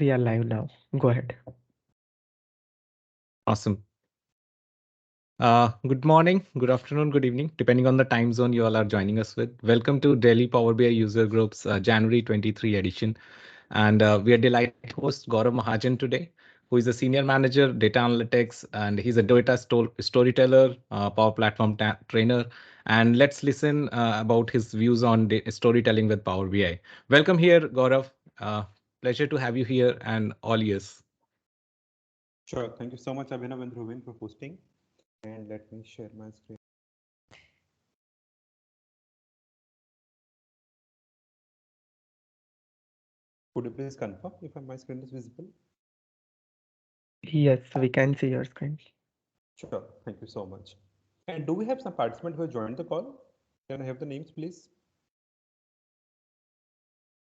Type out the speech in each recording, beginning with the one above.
We are live now. Go ahead. Awesome. Good morning, good afternoon, good evening, depending on the time zone you all are joining us with. Welcome to Daily Power BI User Group's January 23 edition. And we are delighted to host Gaurav Mahajan today, who is a senior manager, data analytics, and he's a data storyteller, Power Platform trainer. And let's listen about his views on storytelling with Power BI. Welcome here, Gaurav. Uh, Pleasure to have you here and all ears. Sure. Thank you so much, Abhinav and Dhruvin, for hosting. And let me share my screen. Could you please confirm if my screen is visible? Yes, we can see your screen. Sure. Thank you so much. And do we have some participants who have joined the call? Can I have the names, please?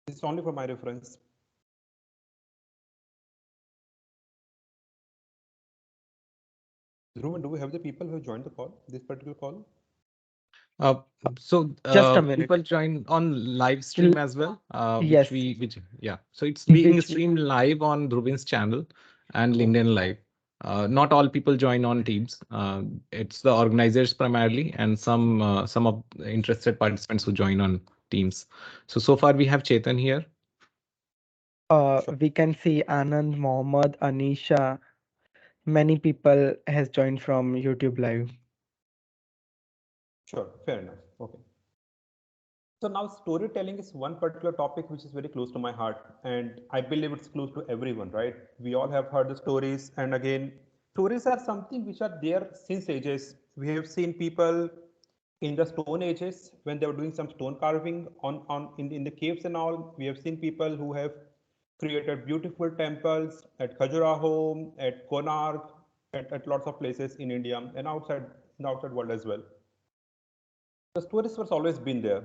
This is only for my reference. Dhruvin, do we have the people who have joined the call, this particular call? Uh, so Just a minute. people join on live stream as well, Yes, yeah. So it's being which streamed live on Dhruvin's channel and LinkedIn Live. Not all people join on Teams. It's the organizers primarily and some of the interested participants who join on Teams. So far we have Chetan here. Sure. we can see Anand, Mohammed, Anisha. Many people has joined from YouTube Live. Sure. Fair enough. Okay. So now storytelling is one particular topic which is very close to my heart, and I believe it's close to everyone, right? We all have heard the stories, and again, stories are something which are there since ages. We have seen people in the stone ages when they were doing some stone carving in the caves and all. We have seen people who have created beautiful temples at Khajuraho, at Konark, at lots of places in India and outside in the outside world as well. The stories was always been there,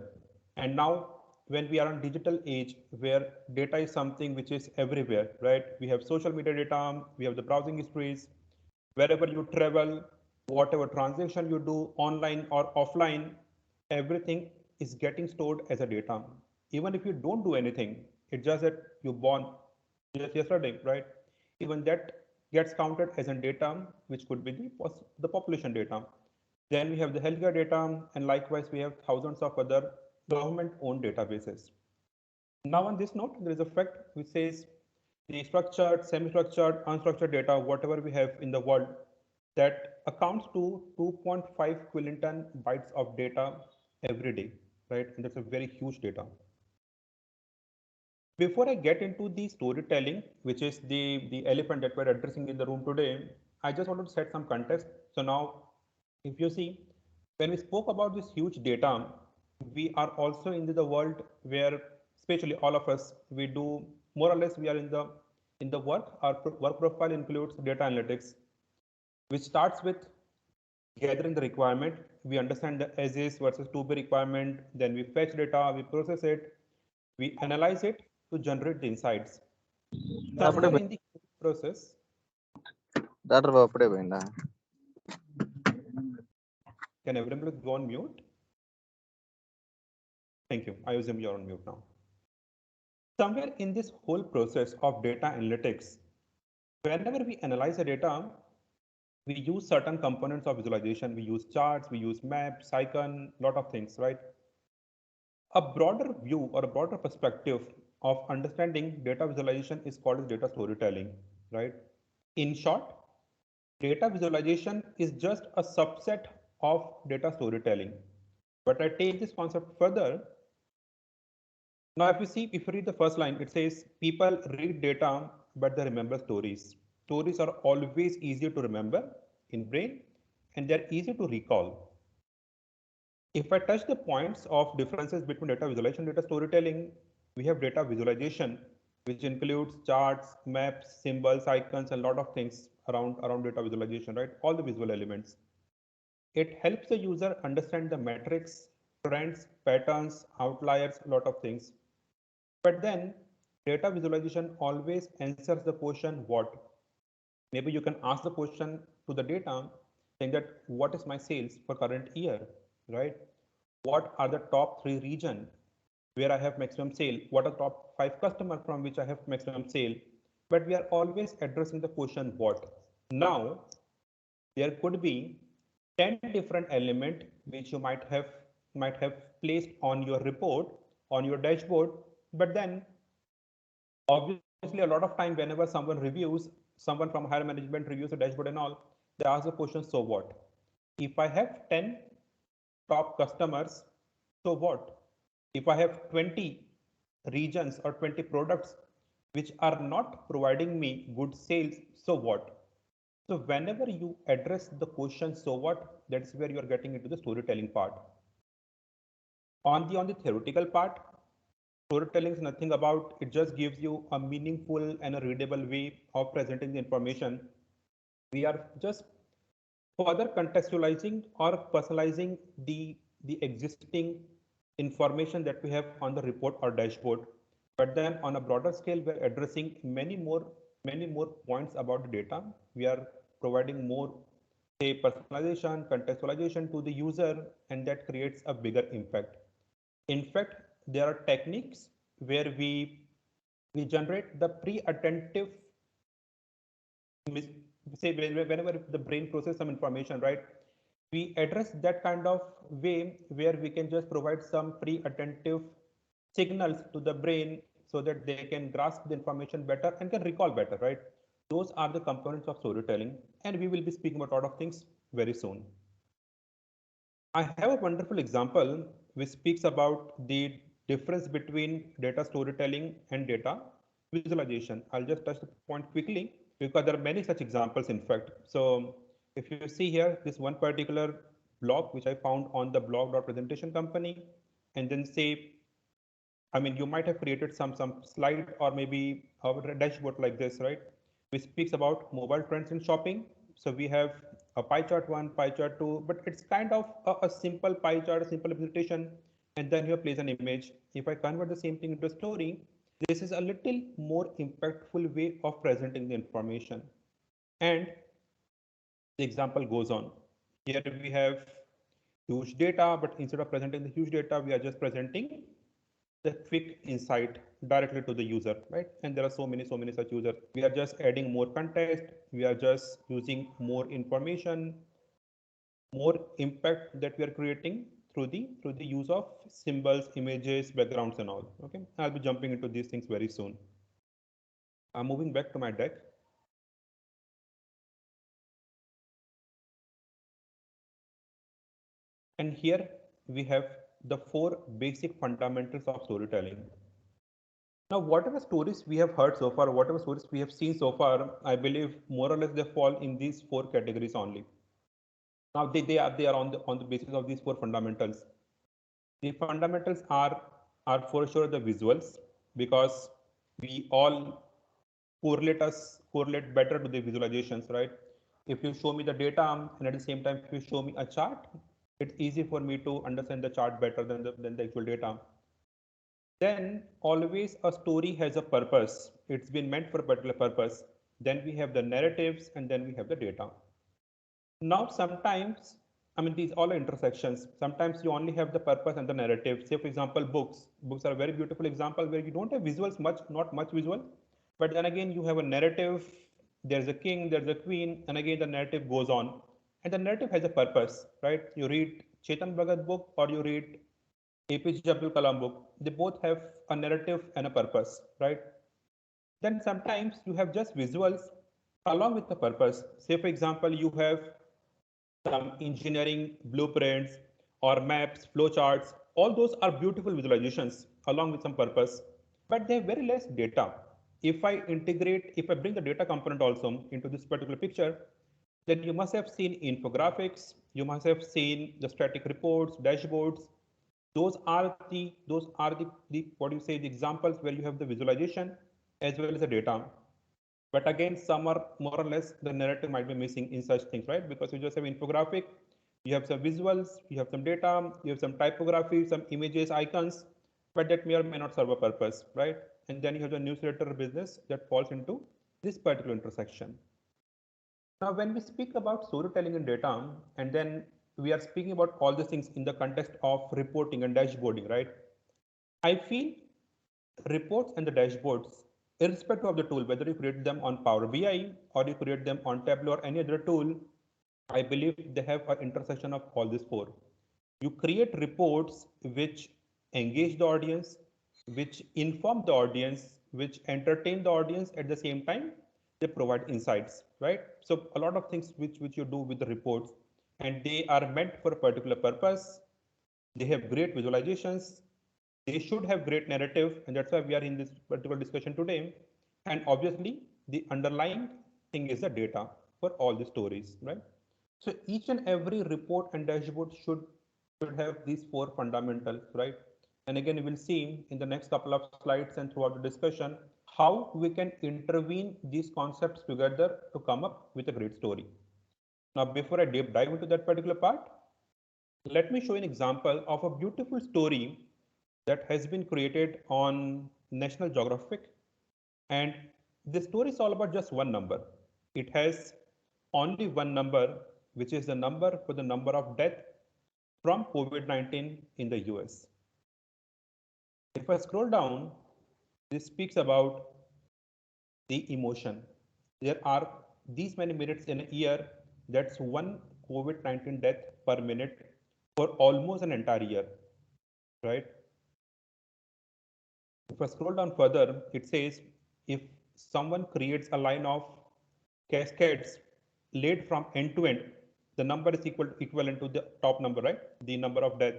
and now when we are on digital age where data is something which is everywhere, right? We have social media data, we have the browsing histories, wherever you travel, whatever transaction you do online or offline, everything is getting stored as a data. Even if you don't do anything, it's just that you born just yesterday, right? Even that gets counted as a data, which could be the population data. Then we have the healthcare data, and likewise we have thousands of other government-owned databases. Now on this note, there is a fact which says the structured, semi-structured, unstructured data, whatever we have in the world, that accounts to 2.5 quillion bytes of data every day, right? And that's a very huge data. Before I get into the storytelling, which is the elephant that we're addressing in the room today, I just want to set some context. So now, if you see, when we spoke about this huge data, we are also in the world where, especially all of us, we do more or less we are in the work. Our work profile includes data analytics, which starts with gathering the requirement. We understand the as is versus to be requirement. Then we fetch data, we process it, we analyze it to generate the insights. అప్పుడే Somewhere in the process, doctor Babu అప్పుడే పోయిందా can everybody go on mute? Thank you. I assume you're on mute now. Somewhere in this whole process of data analytics, whenever we analyze the data, we use certain components of visualization. We use charts, we use maps, icon, lot of things, right? A broader view or a broader perspective of understanding data visualization is called as data storytelling, right? In short, data visualization is just a subset of data storytelling. But I take this concept further. Now, if you read the first line, it says people read data, but they remember stories. Stories are always easier to remember in brain, and they're easy to recall. If I touch the points of differences between data visualization and data storytelling, we have data visualization, which includes charts, maps, symbols, icons, and a lot of things around data visualization, right? All the visual elements. It helps the user understand the metrics, trends, patterns, outliers, a lot of things. But then data visualization always answers the question what? Maybe you can ask the question to the data saying that what is my sales for current year, right? What are the top 3 region where I have maximum sale? What are top 5 customers from which I have maximum sale? but we are always addressing the question what. Now, there could be 10 different elements which you might have placed on your report, on your dashboard, but then obviously a lot of time whenever someone from higher management reviews the dashboard and all, they ask the question, so what? If I have 10 top customers, so what? If I have 20 regions or 20 products which are not providing me good sales, so what? So whenever you address the question, so what, that's where you are getting into the storytelling part. On the theoretical part, storytelling is nothing about, it just gives you a meaningful and a readable way of presenting the information. We are just further contextualizing or personalizing the existing information that we have on the report or dashboard. But then on a broader scale, we're addressing many more points about the data. We are providing more, say, personalization, contextualization to the user, and that creates a bigger impact. In fact, there are techniques where we generate the pre-attentive, say whenever the brain processes some information, right? We address that kind of way where we can just provide some pre-attentive signals to the brain so that they can grasp the information better and can recall better, right? Those are the components of storytelling, and we will be speaking about a lot of things very soon. I have a wonderful example which speaks about the difference between data storytelling and data visualization. I'll just touch the point quickly because there are many such examples, in fact. So if you see here, this one particular blog which I found on the blog.presentation company, and then say, I mean, you might have created some slide or maybe a dashboard like this, right? Which speaks about mobile trends in shopping. So we have a pie chart one, pie chart two, but it's kind of a simple pie chart, a simple representation, and then here plays an image. If I convert the same thing into a story, this is a little more impactful way of presenting the information. And the example goes on. Here we have huge data, but instead of presenting the huge data, we are just presenting the quick insight directly to the user, right? And there are so many such users. We are just adding more context. We are just using more information, more impact that we are creating through the use of symbols, images, backgrounds, and all. Okay, I'll be jumping into these things very soon. I'm moving back to my deck. And here we have the four basic fundamentals of storytelling. Now, whatever stories we have heard so far, whatever stories we have seen so far, I believe more or less they fall in these four categories only. Now they are on the basis of these four fundamentals. The fundamentals are for sure the visuals, because we all correlate better to the visualizations, right? If you show me the data and at the same time if you show me a chart, it's easy for me to understand the chart better than the actual data. Then always a story has a purpose. It's been meant for a particular purpose. Then we have the narratives and then we have the data. Now sometimes, I mean, these all are intersections. Sometimes you only have the purpose and the narrative. Say for example, books. Books are a very beautiful example where you don't have visuals much, not much visual, but then again you have a narrative. There's a king, there's a queen, and again the narrative goes on. And the narrative has a purpose, right? You read Chetan Bhagat book or you read APJ Abdul Kalam book, they both have a narrative and a purpose, right? Then sometimes you have just visuals along with the purpose. Say, for example, you have some engineering blueprints or maps, flowcharts. All those are beautiful visualizations along with some purpose, but they have very less data. If I bring the data component also into this particular picture, then you must have seen infographics, you must have seen the static reports, dashboards. Those are the what do you say, the examples where you have the visualization as well as the data. But again, some are more or less the narrative might be missing in such things, right? Because you just have infographic, you have some visuals, you have some data, you have some typography, some images, icons, but that may or may not serve a purpose, right? And then you have the newsletter business that falls into this particular intersection. Now, when we speak about storytelling and data, and then we are speaking about all these things in the context of reporting and dashboarding, right? I feel reports and the dashboards irrespective of the tool, whether you create them on Power BI or you create them on Tableau or any other tool, I believe they have an intersection of all these four. You create reports which engage the audience, which inform the audience, which entertain the audience at the same time. They provide insights, right? So a lot of things which you do with the reports, and they are meant for a particular purpose. They have great visualizations. They should have great narrative, and that's why we are in this particular discussion today. And obviously, the underlying thing is the data for all the stories, right? So each and every report and dashboard should have these four fundamentals, right? And again, we will see in the next couple of slides and throughout the discussion how we can intervene these concepts together to come up with a great story. Now, before I deep dive into that particular part, let me show you an example of a beautiful story that has been created on National Geographic. And the story is all about just one number. It has only one number, which is the number for the number of death from COVID-19 in the US. If I scroll down, this speaks about the emotion. There are these many minutes in a year, that's one COVID-19 death per minute for almost an entire year, right? If I scroll down further, it says if someone creates a line of cascades laid from end to end, the number is equivalent to the top number, right? The number of death.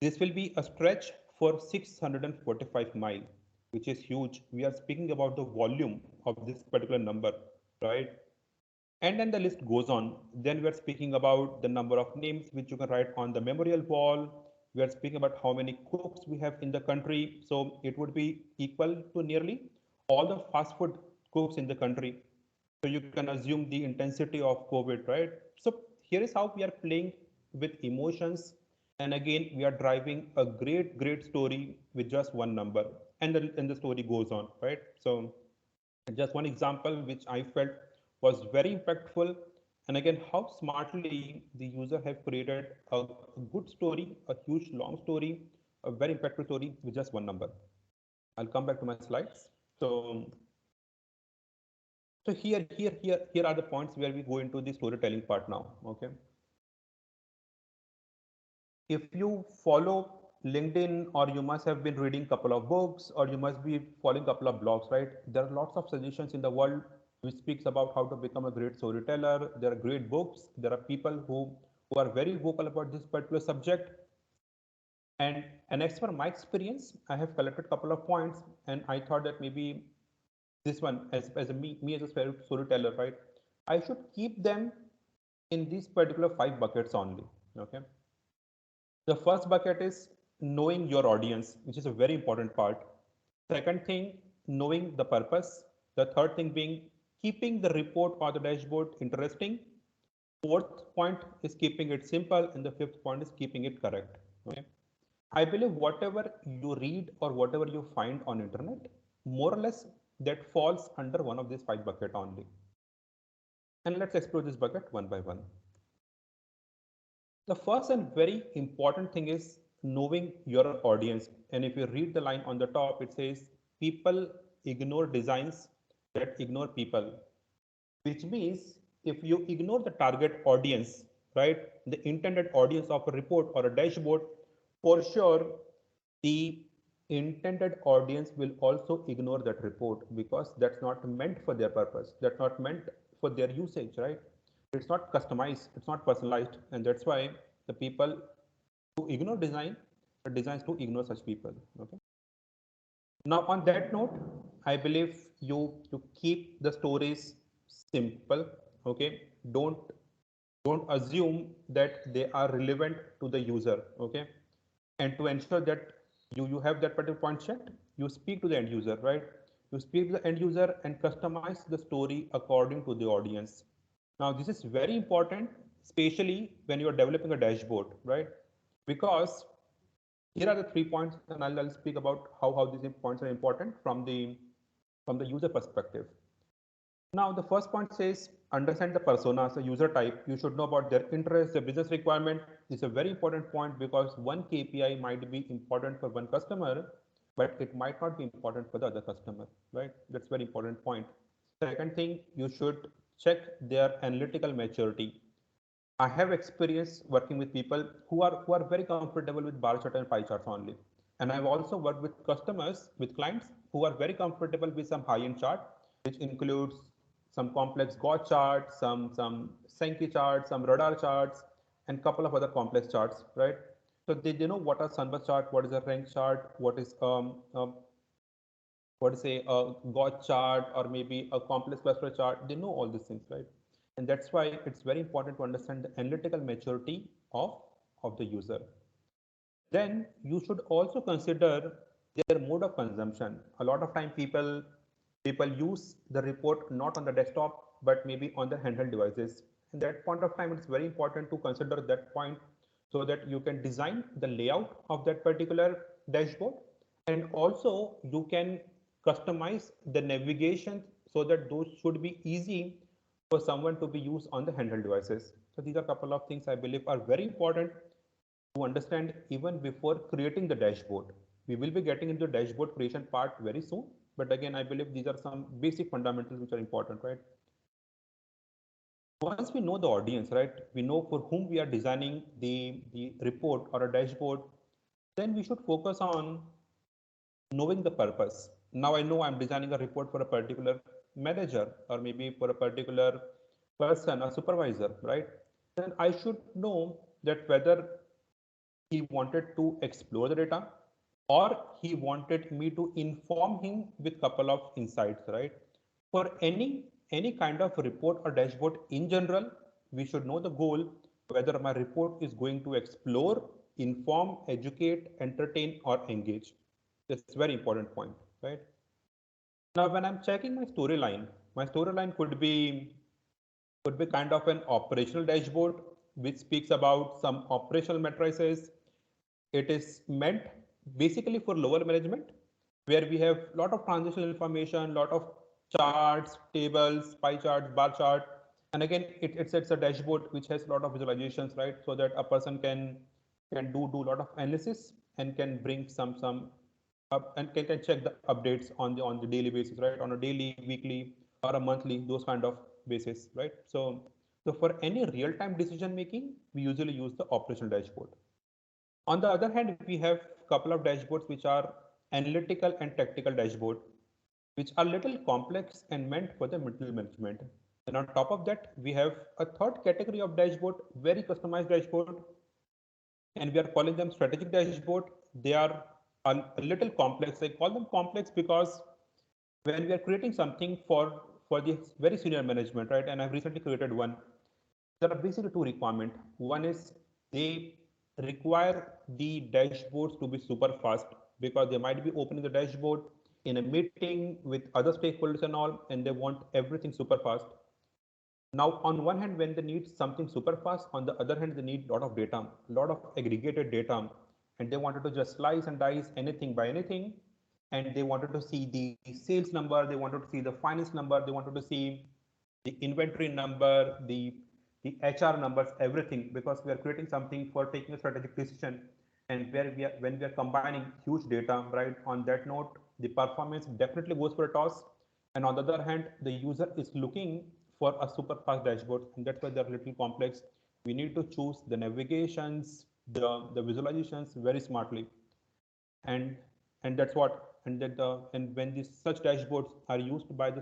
This will be a stretch for 645 miles, which is huge. We are speaking about the volume of this particular number, right? And then the list goes on. Then we are speaking about the number of names which you can write on the memorial wall. We are speaking about how many cooks we have in the country. So it would be equal to nearly all the fast food cooks in the country. So you can assume the intensity of COVID, right? So here is how we are playing with emotions. And again, we are driving a great story with just one number. And the story goes on, right? So just one example which I felt was very impactful. And again, how smartly the user have created a good story, a huge long story, a very impactful story with just one number. I'll come back to my slides. So here are the points where we go into the storytelling part now. Okay. If you follow LinkedIn, or you must have been reading a couple of books, or you must be following a couple of blogs, right? There are lots of suggestions in the world which speaks about how to become a great storyteller. There are great books. There are people who are very vocal about this particular subject. And as per my experience, I have collected a couple of points, and I thought that maybe this one, as a me as a storyteller, right? I should keep them in these particular five buckets only. Okay. The first bucket is knowing your audience, which is a very important part. Second thing, knowing the purpose. The third thing being keeping the report or the dashboard interesting. Fourth point is keeping it simple, and the fifth point is keeping it correct. Okay. I believe whatever you read or whatever you find on internet, more or less that falls under one of these five bucket only. And let's explore this bucket one by one. The first and very important thing is knowing your audience. And if you read the line on the top, it says, people ignore designs that ignore people, which means if you ignore the target audience, right, the intended audience of a report or a dashboard, for sure, the intended audience will also ignore that report because that's not meant for their purpose. That's not meant for their usage, right? It's not customized, it's not personalized, and that's why the people who ignore design, the designs to ignore such people. Okay. Now on that note, I believe you keep the stories simple. Okay. Don't assume that they are relevant to the user. Okay. And to ensure that you have that particular point checked, you speak to the end user, right? You speak to the end user and customize the story according to the audience. Now this is very important, especially when you are developing a dashboard, right? Because here are the 3 points, and I'll speak about how these points are important from the user perspective. Now, the first point says understand the personas, the user type. You should know about their interest, their business requirement. This is a very important point because one KPI might be important for one customer, but it might not be important for the other customer, right? That's very important point. Second thing, you should check their analytical maturity. I have experience working with people who are very comfortable with bar chart and pie charts only. And I've also worked with customers, with clients who are very comfortable with some high-end chart, which includes some complex God charts, some Sankey charts, some radar charts, and couple of other complex charts, right? So they know what a sunburst chart, what is a rank chart, what is a God chart, or maybe a complex cluster chart. They know all these things, right? And that's why it's very important to understand the analytical maturity of the user. Then you should also consider their mode of consumption. A lot of time people use the report not on the desktop but maybe on their handheld devices. In that point of time, it's very important to consider that point so that you can design the layout of that particular dashboard, and also you can customize the navigation so that those should be easy for someone to be used on the handheld devices. So these are a couple of things I believe are very important to understand even before creating the dashboard. We will be getting into the dashboard creation part very soon, but again, I believe these are some basic fundamentals which are important, right? Once we know the audience, right, we know for whom we are designing the report or a dashboard, then we should focus on knowing the purpose. Now I know I'm designing a report for a particular manager or maybe for a particular person, a supervisor, right? Then I should know that whether he wanted to explore the data or he wanted me to inform him with couple of insights, right? For any kind of report or dashboard in general, we should know the goal, whether my report is going to explore, inform, educate, entertain, or engage. That's a very important point, right? Now when I'm checking my storyline could be kind of an operational dashboard which speaks about some operational matrices. It is meant basically for lower management, where we have a lot of transitional information, lot of charts, tables, pie charts, bar chart. And again, it sets a dashboard which has a lot of visualizations, right? So that a person can do a lot of analysis and can bring some up and can check the updates on the daily basis, right? On a daily, weekly, or a monthly, those kind of basis, right? So for any real-time decision making, we usually use the operational dashboard. On the other hand, we have a couple of dashboards which are analytical and tactical dashboard, which are little complex and meant for the middle management. And on top of that, we have a third category of dashboard, very customized dashboard, and we are calling them strategic dashboard. They are a little complex. I call them complex because when we are creating something for the very senior management, right? And I've recently created one. There are basically two requirements. One is they require the dashboards to be super fast because they might be opening the dashboard in a meeting with other stakeholders and all, and they want everything super fast. Now, on one hand, when they need something super fast, on the other hand, they need a lot of data, a lot of aggregated data, and they wanted to just slice and dice anything by anything. And they wanted to see the sales number, they wanted to see the finance number, they wanted to see the inventory number, the HR numbers, everything, because we are creating something for taking a strategic decision, and where we are when we are combining huge data, right? On that note, the performance definitely goes for a toss, and on the other hand, the user is looking for a super fast dashboard, and that's why they're a little complex. We need to choose the navigations, the visualizations very smartly, and that's what and that the and when these such dashboards are used by the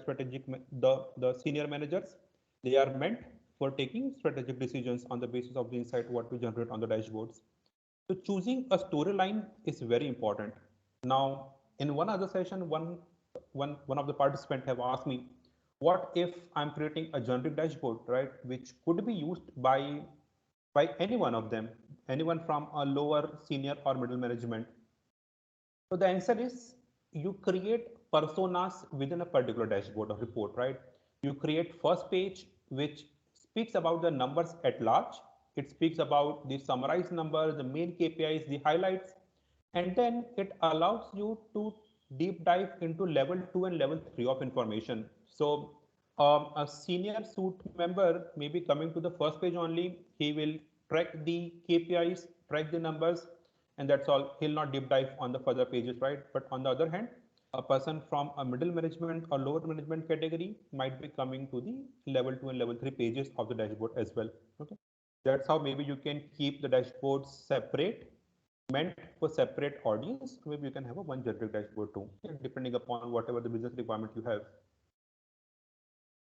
the senior managers, they are meant for taking strategic decisions on the basis of the insight what we generate on the dashboards. So choosing a storyline is very important. Now in one other session, one of the participants have asked me, what if I'm creating a generic dashboard, right, which could be used by any one of them, anyone from a lower senior or middle management. So the answer is you create personas within a particular dashboard or report, right? You create first page, which speaks about the numbers at large. It speaks about the summarized number, the main KPIs, the highlights, and then it allows you to deep dive into level 2 and level 3 of information. So a senior suit member may be coming to the first page only. He will track the KPIs, track the numbers, and that's all. He'll not deep dive on the further pages, right? But on the other hand, a person from a middle management or lower management category might be coming to the level 2 and level 3 pages of the dashboard as well. Okay, that's how maybe you can keep the dashboards separate, meant for separate audience. Maybe you can have a one generic dashboard too, depending upon whatever the business requirement you have.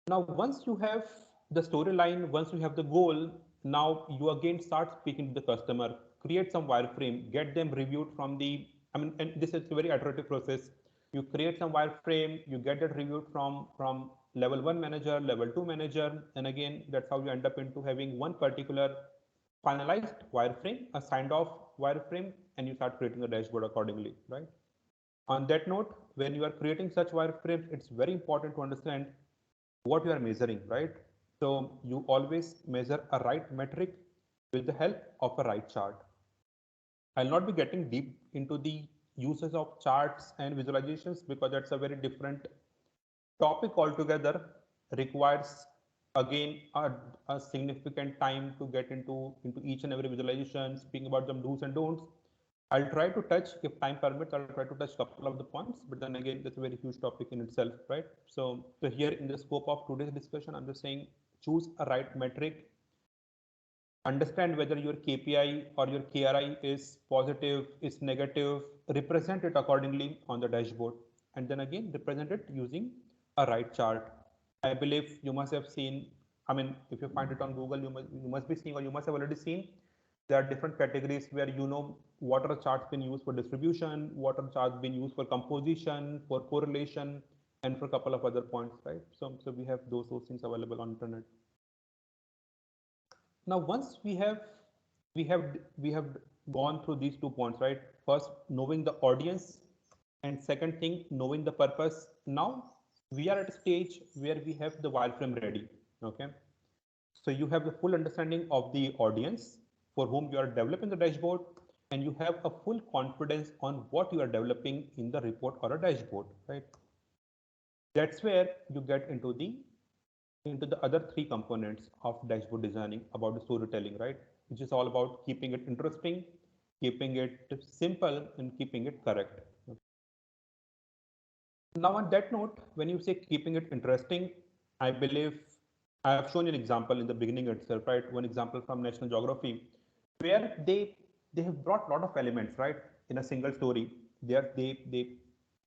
Now, once you have the storyline, once you have the goal, now you again start speaking to the customer, create some wireframe, get them reviewed from the, I mean, and this is a very iterative process. You create some wireframe, you get that reviewed from level 1 manager, level 2 manager, and again, that's how you end up into having one particular finalized wireframe, a signed off wireframe, and you start creating a dashboard accordingly, right? On that note, when you are creating such wireframes, it's very important to understand what you are measuring, right? So you always measure a right metric with the help of a right chart. I'll not be getting deep into the uses of charts and visualizations because that's a very different topic altogether, requires again a significant time to get into each and every visualization, speaking about some do's and don'ts. I'll try to touch, if time permits, I'll try to touch a couple of the points, but then again, that's a very huge topic in itself, right? So here in the scope of today's discussion, I'm just saying choose a right metric, understand whether your KPI or your KRI is positive, is negative, represent it accordingly on the dashboard, and then again represent it using a right chart. I believe you must have seen, I mean, if you find it on Google, you must be seeing, or you must have already seen, there are different categories where you know what are charts being used for distribution, what are charts being used for composition, for correlation, and for a couple of other points, right? So we have those things available on internet. Now, once we have gone through these 2 points, right? First, knowing the audience, and second thing, knowing the purpose. Now we are at a stage where we have the wireframe ready. Okay, so you have the full understanding of the audience for whom you are developing the dashboard, and you have a full confidence on what you are developing in the report or a dashboard, right? That's where you get into the other three components of dashboard designing about the storytelling, right? Which is all about keeping it interesting, keeping it simple, and keeping it correct. Now, on that note, when you say keeping it interesting, I believe I have shown you an example in the beginning itself, right? One example from National Geography, where they have brought a lot of elements, right, in a single story. They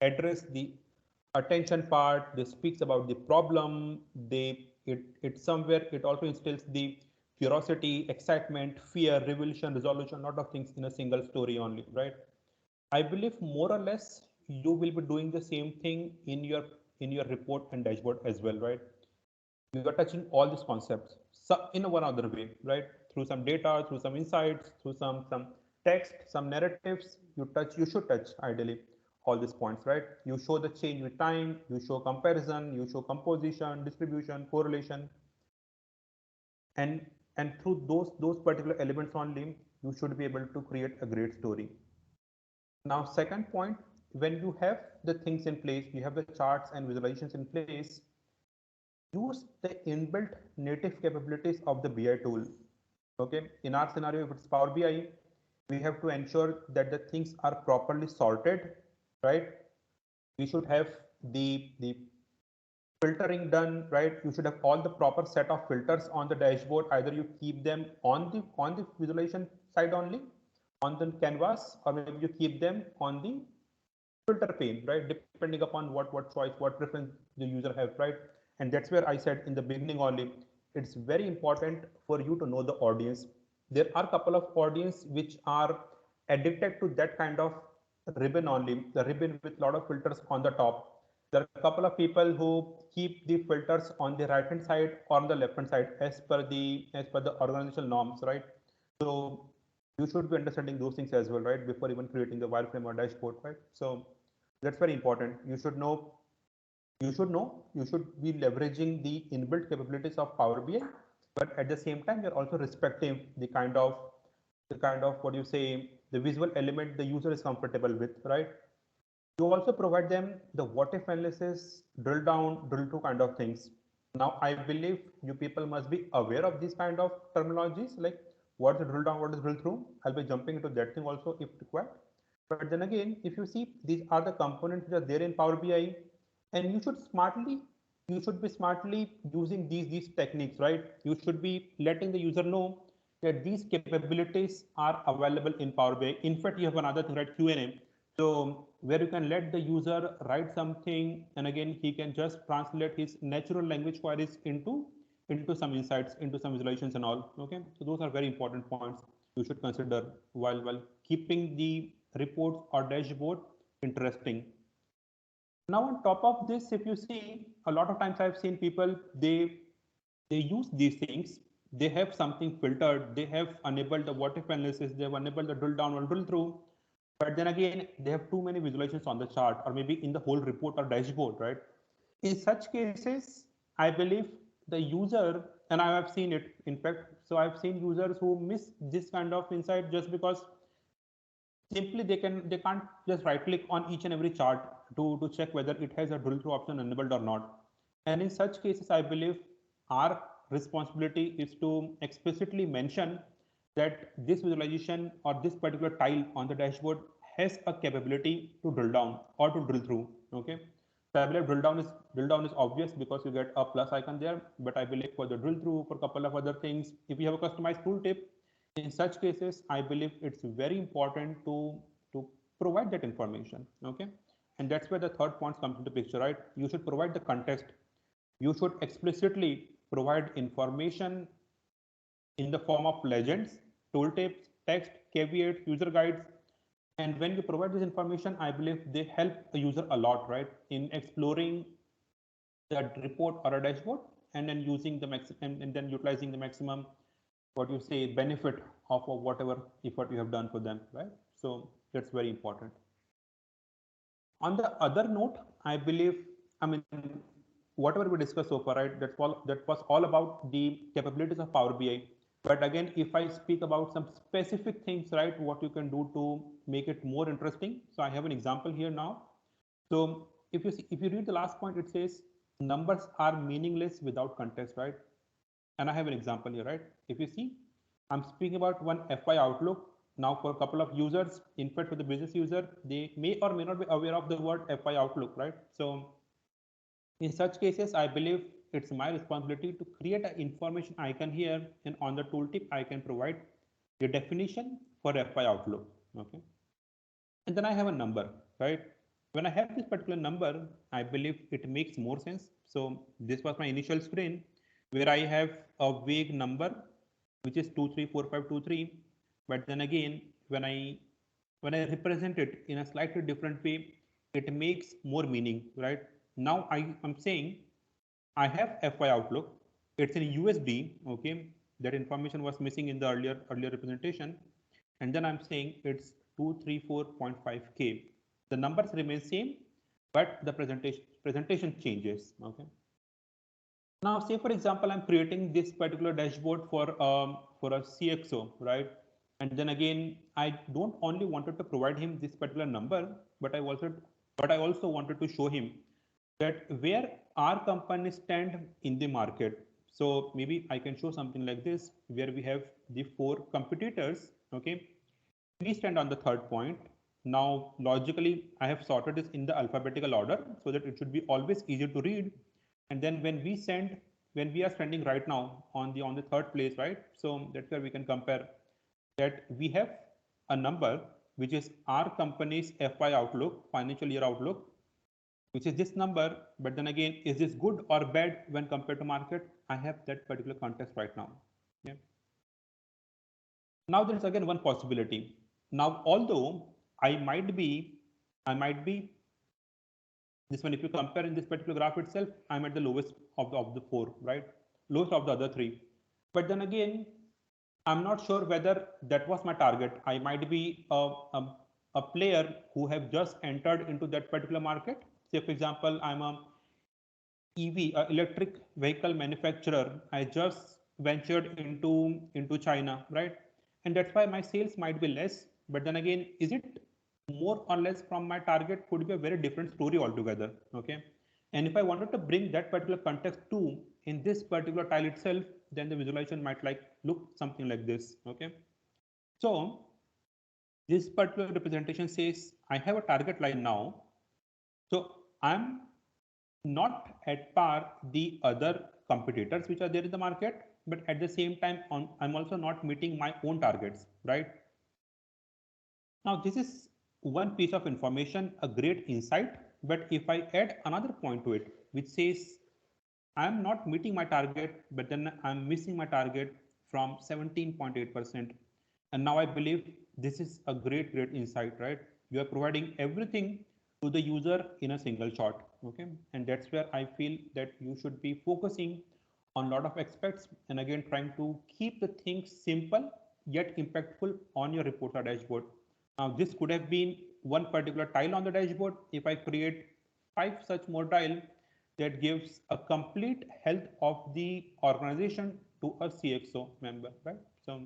address the attention part. They speaks about the problem. It somewhere it also instills the curiosity, excitement, fear, revelation, resolution, a lot of things in a single story only, right? I believe more or less you will be doing the same thing in your report and dashboard as well, right? You are touching all these concepts in a one other way, right? Through some data, through some insights, through some text, some narratives. You should touch ideally all these points, right? You show the change with time, you show comparison, you show composition, distribution, correlation, and through those particular elements only, you should be able to create a great story. Now, second point, when you have the things in place, you have the charts and visualizations in place, use the inbuilt native capabilities of the BI tool. Okay, in our scenario, if it's Power BI, we have to ensure that the things are properly sorted, right? We should have the filtering done, right? You should have all the proper set of filters on the dashboard. Either you keep them on the visualization side only, on the canvas, or maybe you keep them on the filter pane, right? Depending upon what choice, what preference the user have, right? And that's where I said in the beginning only, it's very important for you to know the audience. There are a couple of audience which are addicted to that kind of ribbon only, the ribbon with a lot of filters on the top. There are a couple of people who keep the filters on the right hand side or on the left hand side as per the organizational norms, right? So you should be understanding those things as well, right, before even creating the wireframe or dashboard, right? So that's very important. You should be leveraging the inbuilt capabilities of Power BI, but at the same time you're also respecting the kind of what you say, the visual element the user is comfortable with, right? You also provide them the what if analysis, drill down, drill to kind of things. Now I believe you people must be aware of these kind of terminologies like What is the drill down, what is drill through. I'll be jumping into that thing also if required. But then again, if you see, these are the components which are there in Power BI, and you should be smartly using these techniques, right? You should be letting the user know that these capabilities are available in Power BI. In fact, you have another thing, right? Q&A. So where you can let the user write something, and again he can just translate his natural language queries into some insights, into some visualizations and all. Okay, so those are very important points you should consider while keeping the reports or dashboard interesting. Now on top of this, if you see, a lot of times I've seen people, they use these things, they have something filtered, they have enabled the what if analysis, they have enabled the drill down or drill through, but then again they have too many visualizations on the chart or maybe in the whole report or dashboard, right? In such cases, I believe the user, and I have seen it in fact, so I've seen users who miss this kind of insight just because simply they can't just right click on each and every chart to check whether it has a drill through option enabled or not. And in such cases, I believe our responsibility is to explicitly mention that this visualization or this particular tile on the dashboard has a capability to drill down or to drill through. Okay, so I believe drill down is obvious because you get a plus icon there, but I believe for the drill through, for a couple of other things, if you have a customized tooltip, in such cases I believe it's very important to provide that information. Okay, and that's where the third point comes into picture, right? You should provide the context. You should explicitly provide information in the form of legends, tooltips, text, caveats, user guides. And when you provide this information, I believe they help a user a lot, right, in exploring that report or a dashboard, and then using the and then utilizing the maximum, what you say, benefit of whatever effort you have done for them, right? So that's very important. On the other note, I believe, I mean, whatever we discussed so far, right, that was all about the capabilities of Power BI. But again, if I speak about some specific things, right, what you can do to make it more interesting, so I have an example here now. So if you see, if you read the last point, it says numbers are meaningless without context, right? And I have an example here, right? If you see, I'm speaking about one FI Outlook. Now for a couple of users, in fact for the business user, they may or may not be aware of the word FI Outlook, right? So in such cases, I believe it's my responsibility to create an information icon here, and on the tooltip, I can provide the definition for FI Outlook. Okay, and then I have a number, right? When I have this particular number, I believe it makes more sense. So this was my initial screen where I have a vague number, which is 234523. But then again, when I represent it in a slightly different way, it makes more meaning, right? Now I'm saying I have FY Outlook. It's in USD. Okay, that information was missing in the earlier representation, and then I'm saying it's 234.5K. The numbers remain same, but the presentation changes. Okay. Now, say for example, I'm creating this particular dashboard for a CXO, right? And then again, I don't only wanted to provide him this particular number, but I also wanted to show him that where our company stand in the market. So maybe I can show something like this, where we have the four competitors. Okay, we stand on the third point. Now, logically, I have sorted this in the alphabetical order so that it should be always easier to read. And then when we are standing right now on the third place, right? So that's where we can compare that we have a number which is our company's FY outlook, financial year outlook, which is this number. But then again, is this good or bad when compared to market? I have that particular context right now. Yeah. Now there is again one possibility. Now, although I might be this one, if you compare in this particular graph itself, I'm at the lowest of the four, right? Lowest of the other three. But then again, I'm not sure whether that was my target. I might be a player who have just entered into that particular market. Say, for example, I'm a EV, electric vehicle manufacturer. I just ventured into China, right? And that's why my sales might be less. But then again, is it more or less from my target? Could be a very different story altogether. Okay. And if I wanted to bring that particular context too in this particular tile itself, then the visualization might look something like this. Okay. So this particular representation says I have a target line now. So I'm not at par the other competitors which are there in the market, but at the same time I'm also not meeting my own targets, right? Now this is one piece of information, a great insight, but if I add another point to it which says I'm not meeting my target, but then I'm missing my target from 17.8%. And now I believe this is a great insight, right? You are providing everything to the user in a single shot. Okay. And that's where I feel that you should be focusing on a lot of aspects and again trying to keep the things simple yet impactful on your report or dashboard. Now, this could have been one particular tile on the dashboard. If I create 5 such more tile, that gives a complete health of the organization to a CXO member, right? So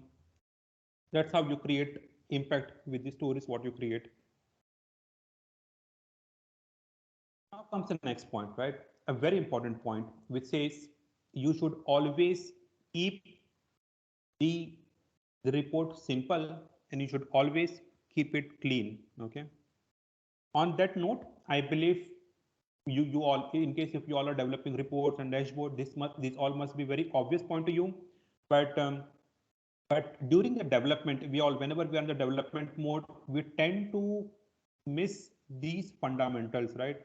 that's how you create impact with the stories, what you create. Now comes the next point, right? A very important point, which says you should always keep the, the report simple and you should always keep it clean, okay? On that note, I believe you all, in case if you all are developing reports and dashboard, this all must be very obvious point to you, but during the development, we all, whenever we are in the development mode, we tend to miss these fundamentals, right?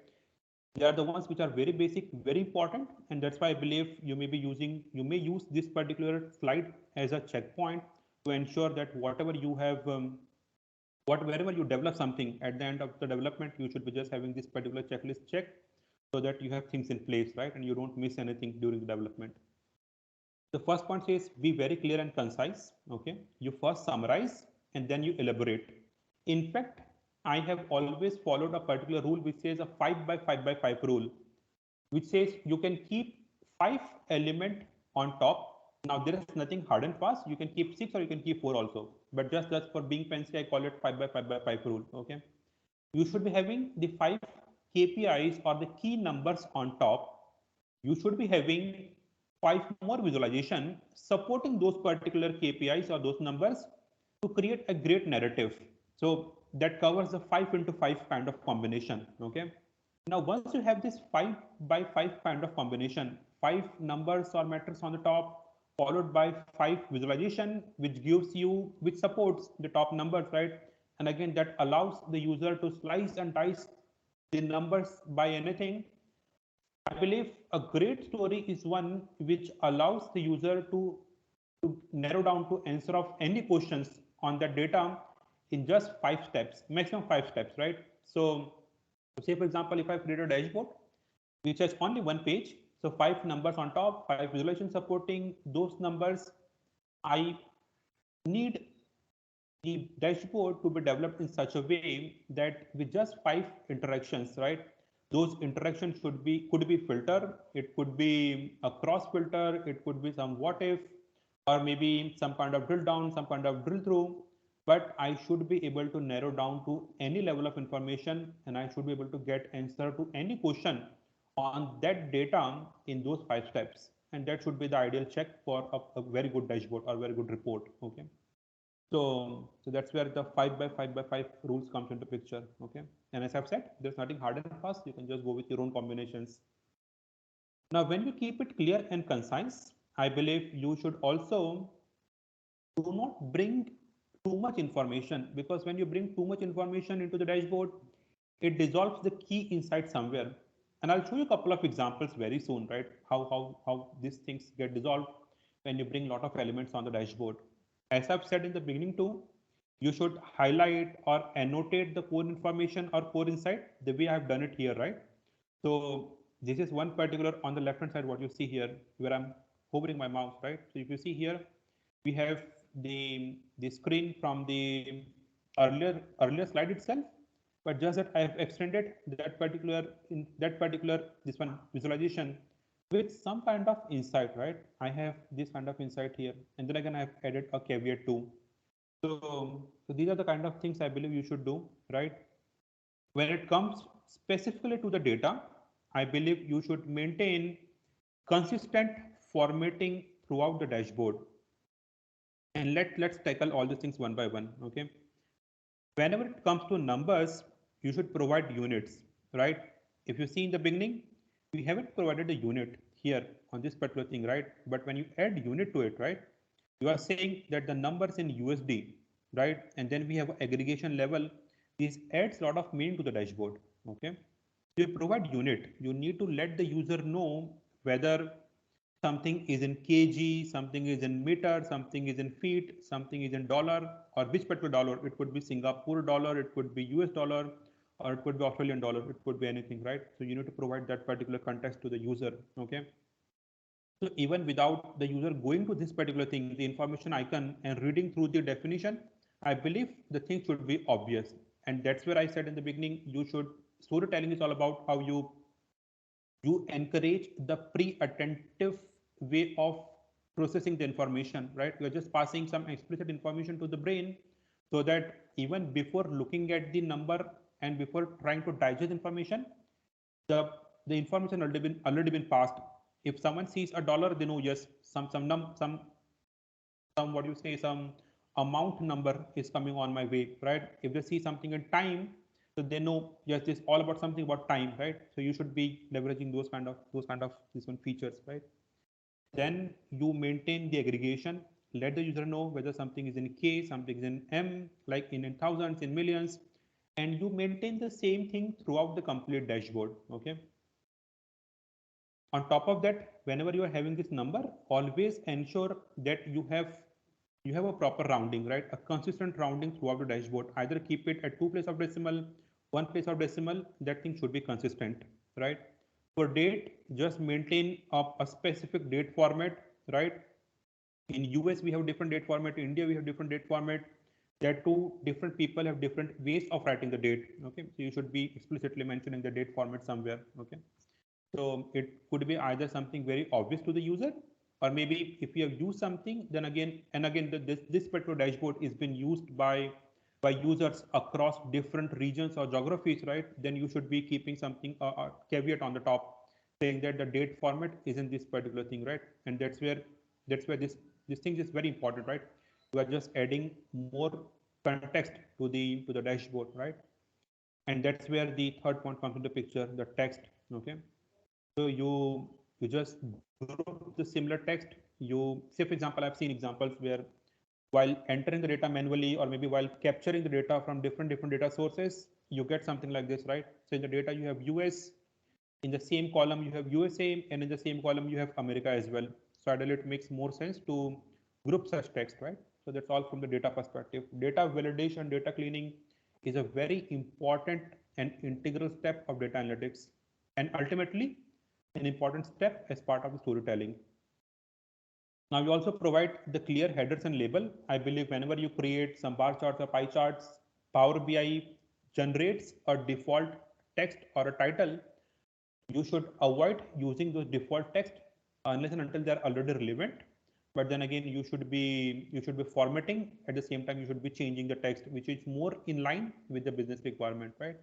They are the ones which are very basic, very important, and that's why I believe you may use this particular slide as a checkpoint to ensure that whatever you have wherever you develop something, at the end of the development you should be just having this particular checklist checked so that you have things in place, right? And you don't miss anything during the development. The first point says be very clear and concise. Okay, you first summarize and then you elaborate. In fact, I have always followed a particular rule which says a 5 by 5 by 5 rule, which says you can keep 5 element on top. Now there is nothing hard and fast. You can keep 6 or you can keep 4 also. But just for being fancy, I call it 5 by 5 by 5 rule. Okay. You should be having the 5 KPIs or the key numbers on top. You should be having 5 more visualization supporting those particular KPIs or those numbers to create a great narrative. So that covers the 5 into 5 kind of combination. Okay. Now, once you have this 5 by 5 kind of combination, 5 numbers or metrics on the top, followed by 5 visualization, which supports the top numbers, right? And again, that allows the user to slice and dice the numbers by anything. I believe a great story is one which allows the user to narrow down to answer of any questions on that data in just 5 steps, maximum 5 steps, right? So say for example, if I create a dashboard which has only one page, so 5 numbers on top, 5 visualization supporting those numbers, I need the dashboard to be developed in such a way that with just 5 interactions, right? Those interactions could be filter, it could be a cross filter, it could be some what if, or maybe some kind of drill down, some kind of drill through. But I should be able to narrow down to any level of information and I should be able to get answer to any question on that data in those 5 steps. And that should be the ideal check for a very good dashboard or very good report. Okay. So that's where the 5 by 5 by 5 rules comes into picture. Okay. And as I've said, there's nothing hard and fast. You can just go with your own combinations. Now, when you keep it clear and concise, I believe you should also do not bring too much information, because when you bring too much information into the dashboard, it dissolves the key insight somewhere. And I'll show you a couple of examples very soon, right? How these things get dissolved when you bring a lot of elements on the dashboard. As I've said in the beginning too, you should highlight or annotate the core information or core insight the way I've done it here, right? So this is one particular on the left hand side, what you see here, where I'm hovering my mouse, right? So if you see here, we have the screen from the earlier slide itself, but just that I have extended that particular this one visualization with some kind of insight, right? I have this kind of insight here, and then again I have added a caveat too. So these are the kind of things I believe you should do, right? When it comes specifically to the data, I believe you should maintain consistent formatting throughout the dashboard. And let's tackle all these things one by one. Okay. Whenever it comes to numbers, you should provide units, right? If you see in the beginning, we haven't provided a unit here on this particular thing, right? But when you add unit to it, right, you are saying that the numbers in USD, right? And then we have aggregation level. This adds a lot of meaning to the dashboard. Okay. So you provide unit. You need to let the user know whether something is in kg, something is in meter, something is in feet, something is in dollar, or which particular dollar. It could be Singapore dollar, it could be US dollar, or it could be Australian dollar, it could be anything, right? So you need to provide that particular context to the user. Okay. So even without the user going to this particular thing, the information icon and reading through the definition, I believe the thing should be obvious. And that's where I said in the beginning, you should, storytelling is all about how you encourage the pre-attentive way of processing the information, right? You're just passing some explicit information to the brain so that even before looking at the number and before trying to digest information, the the information already been passed. If someone sees a dollar, they know yes, some what you say, some amount number is coming on my way, right? If they see something in time, so they know yes, this all about something about time, right? So you should be leveraging those kind of these one features, right? Then you maintain the aggregation, let the user know whether something is in k, something is in m, like in thousands, in millions, and you maintain the same thing throughout the complete dashboard. Okay. On top of that, whenever you are having this number, always ensure that you have a proper rounding, right? A consistent rounding throughout the dashboard. Either keep it at two place of decimal, one place of decimal. That thing should be consistent, right? For date, just maintain a specific date format, right? In US, we have different date format. In India, we have different date format. That two different people have different ways of writing the date. Okay, so you should be explicitly mentioning the date format somewhere. Okay. So it could be either something very obvious to the user, or maybe if you have used something, then again and again, this particular dashboard is being used by users across different regions or geographies, right? Then you should be keeping something a caveat on the top saying that the date format is in this particular thing, right? And that's where this thing is very important, right? You are just adding more context to the dashboard, right? And that's where the third point comes into picture, the text. Okay. So you just group the similar text. You say, for example, I've seen examples where while entering the data manually, or maybe while capturing the data from different data sources, you get something like this, right? So in the data you have US, in the same column you have USA, and in the same column you have America as well. So ideally it makes more sense to group such text, right? So that's all from the data perspective. Data validation, data cleaning is a very important and integral step of data analytics, and ultimately an important step as part of the storytelling. Now we also provide the clear headers and label. I believe whenever you create some bar charts or pie charts, Power BI generates a default text or a title. You should avoid using those default text unless and until they are already relevant. But then again, you should be formatting. At the same time, you should be changing the text, which is more in line with the business requirement, right?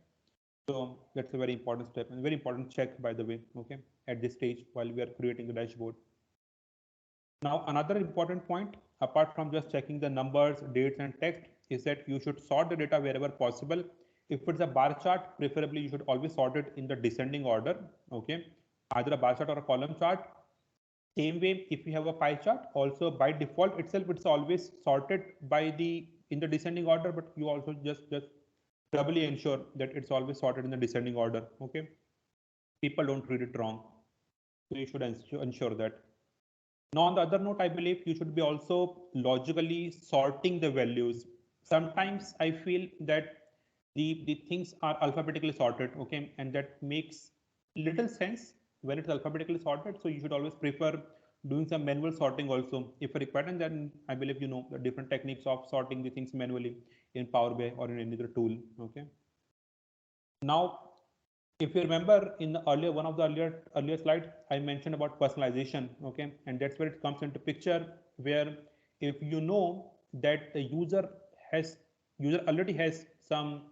So that's a very important step and very important check, by the way. Okay, at this stage while we are creating the dashboard. Now, another important point, apart from just checking the numbers, dates, and text, is that you should sort the data wherever possible. If it's a bar chart, preferably you should always sort it in the descending order. Okay, either a bar chart or a column chart. Same way, if you have a pie chart, also by default itself, it's always sorted by the in the descending order. But you also just doubly ensure that it's always sorted in the descending order. Okay, people don't read it wrong, so you should ensure that. Now, on the other note, I believe you should be also logically sorting the values. Sometimes I feel that the things are alphabetically sorted, okay, and that makes little sense when it's alphabetically sorted. So you should always prefer doing some manual sorting also if required. And then I believe you know the different techniques of sorting the things manually in Power BI or in any other tool. Okay. Now, if you remember in the earlier one of the earlier slides, I mentioned about personalization. Okay, and that's where it comes into picture, where if you know that the has user already has some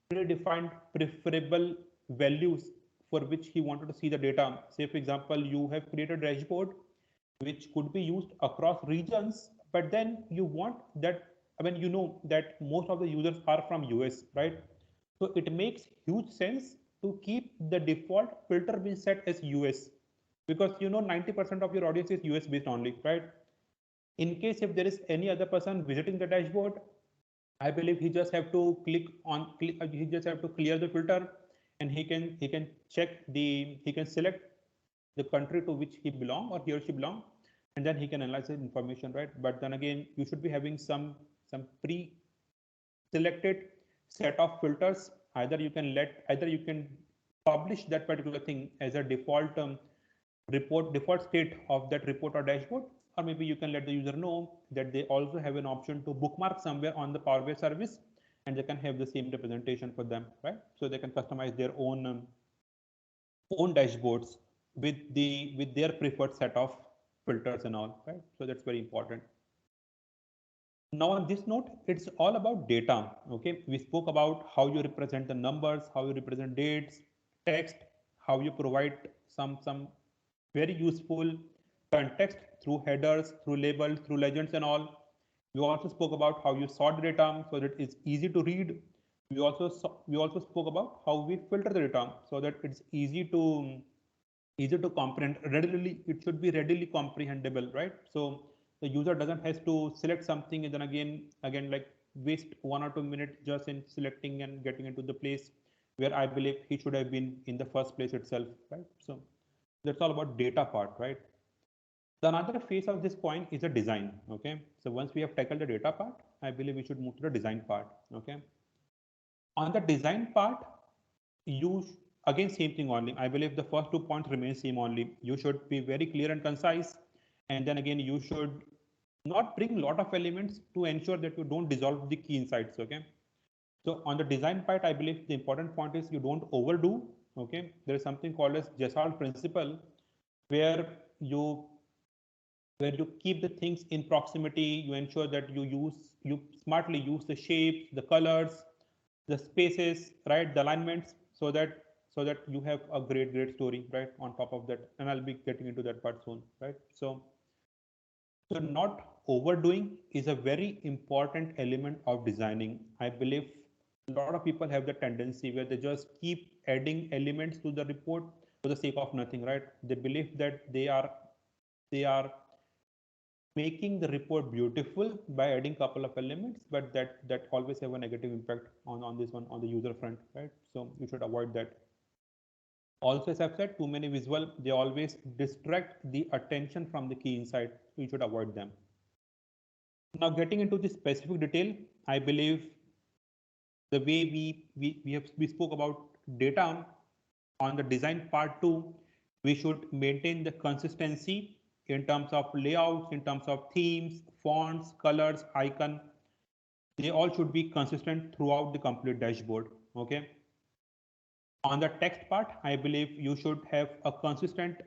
predefined preferable values for which he wanted to see the data. Say for example, you have created a dashboard which could be used across regions, but then you want that, I mean, you know that most of the users are from US, right? So it makes huge sense to keep the default filter being set as US, because 90% of your audience is US based only, right? In case if there is any other person visiting the dashboard, I believe he just have to he just have to clear the filter, and he can select the country to which he belong or he or she belong, and then he can analyze the information, right? But then again, you should be having some pre-selected set of filters. Either you can publish that particular thing as a default state of that report or dashboard, or maybe you can let the user know that they also have an option to bookmark somewhere on the Power BI service, and they can have the same representation for them, right? So they can customize their own dashboards with their preferred set of filters and all, right? So that's very important. Now on this note, it's all about data. Okay, we spoke about how you represent the numbers, how you represent dates, text, how you provide some very useful context through headers, through labels, through legends and all. We also spoke about how you sort the data so that it's easy to read. We also spoke about how we filter the data so that it's easy to comprehend readily. It should be readily comprehensible, right? So the user doesn't has to select something and then again like waste 1 or 2 minutes just in selecting and getting into the place where I believe he should have been in the first place itself, right? So that's all about data part, right? The another face of this coin is the design. Okay, so once we have tackled the data part, I believe we should move to the design part. Okay, on the design part, you again same thing only. I believe the first 2 points remain same only. You should be very clear and concise, and then again you should not bring lot of elements to ensure that you don't dissolve the key insights. Okay, so on the design part, I believe the important point is you don't overdo. Okay, there is something called as Gestalt principle, where you where you keep the things in proximity. You ensure that you smartly use the shapes, the colors, the spaces, right, the alignments, so that you have a great story right on top of that, and I'll be getting into that part soon, right? So not overdoing is a very important element of designing. I believe a lot of people have the tendency where they just keep adding elements to the report for the sake of nothing, right? They believe that they are making the report beautiful by adding couple of elements, but that always have a negative impact on this one, on the user front, right? So you should avoid that. Also, as I've said, too many visual, they always distract the attention from the key insight, so you should avoid them. Now getting into the specific detail, I believe the way we spoke about data on the design part too, we should maintain the consistency in terms of layouts, in terms of themes, fonts, colors, icon. They all should be consistent throughout the complete dashboard. Okay, on the text part, I believe you should have a consistent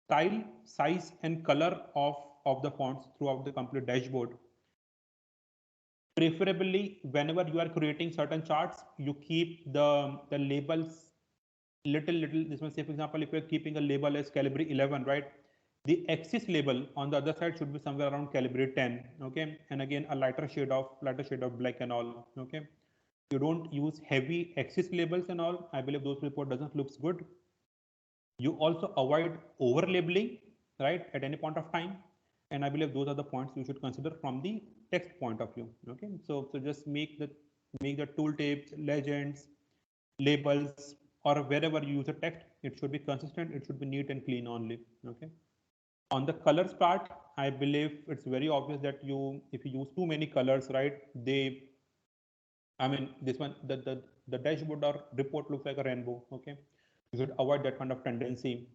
style, size and color of the fonts throughout the complete dashboard. Preferably whenever you are creating certain charts, you keep the labels little. This one, say for example, if you're keeping a label as calibre 11, right, the axis label on the other side should be somewhere around calibre 10. Okay, and again a lighter shade of black and all. Okay, you don't use heavy axis labels and all. I believe those report doesn't looks good. You also avoid over labeling, right, at any point of time, and I believe those are the points you should consider from the text point of view. Okay, so just make the tooltips, legends, labels, or wherever you use a text, it should be consistent, it should be neat and clean only. Okay, on the colors part, I believe it's very obvious that if you use too many colors, right, I mean, this one, the dashboard or report looks like a rainbow. Okay, you should avoid that kind of tendency.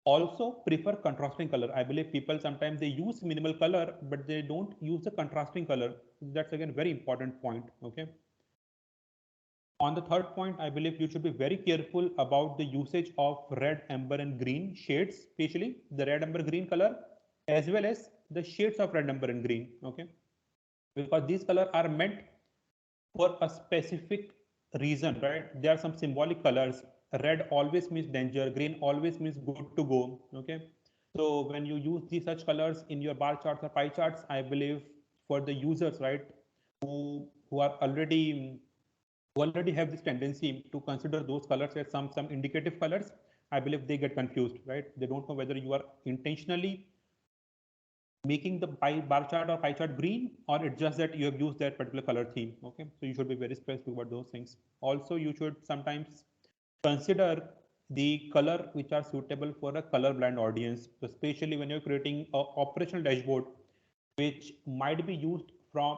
Also prefer contrasting color. I believe people sometimes they use minimal color, but they don't use the contrasting color. That's again very important point. Okay. On the third point, I believe you should be very careful about the usage of red, amber, and green shades, especially the red, amber, green color, as well as the shades of red, amber, and green. Okay, because these colors are meant for a specific reason, right? There are some symbolic colors. Red always means danger, green always means good to go. Okay, So when you use these such colors in your bar charts or pie charts, I believe for the users, right, who are already who already have this tendency to consider those colors as some indicative colors, I believe they get confused, right? They don't know whether you are intentionally making the bar chart or pie chart green, or it's just that you have used that particular color theme. Okay, so you should be very specific about those things. Also, you should sometimes consider the color which are suitable for a color blind audience, so especially when you're creating a operational dashboard which might be used from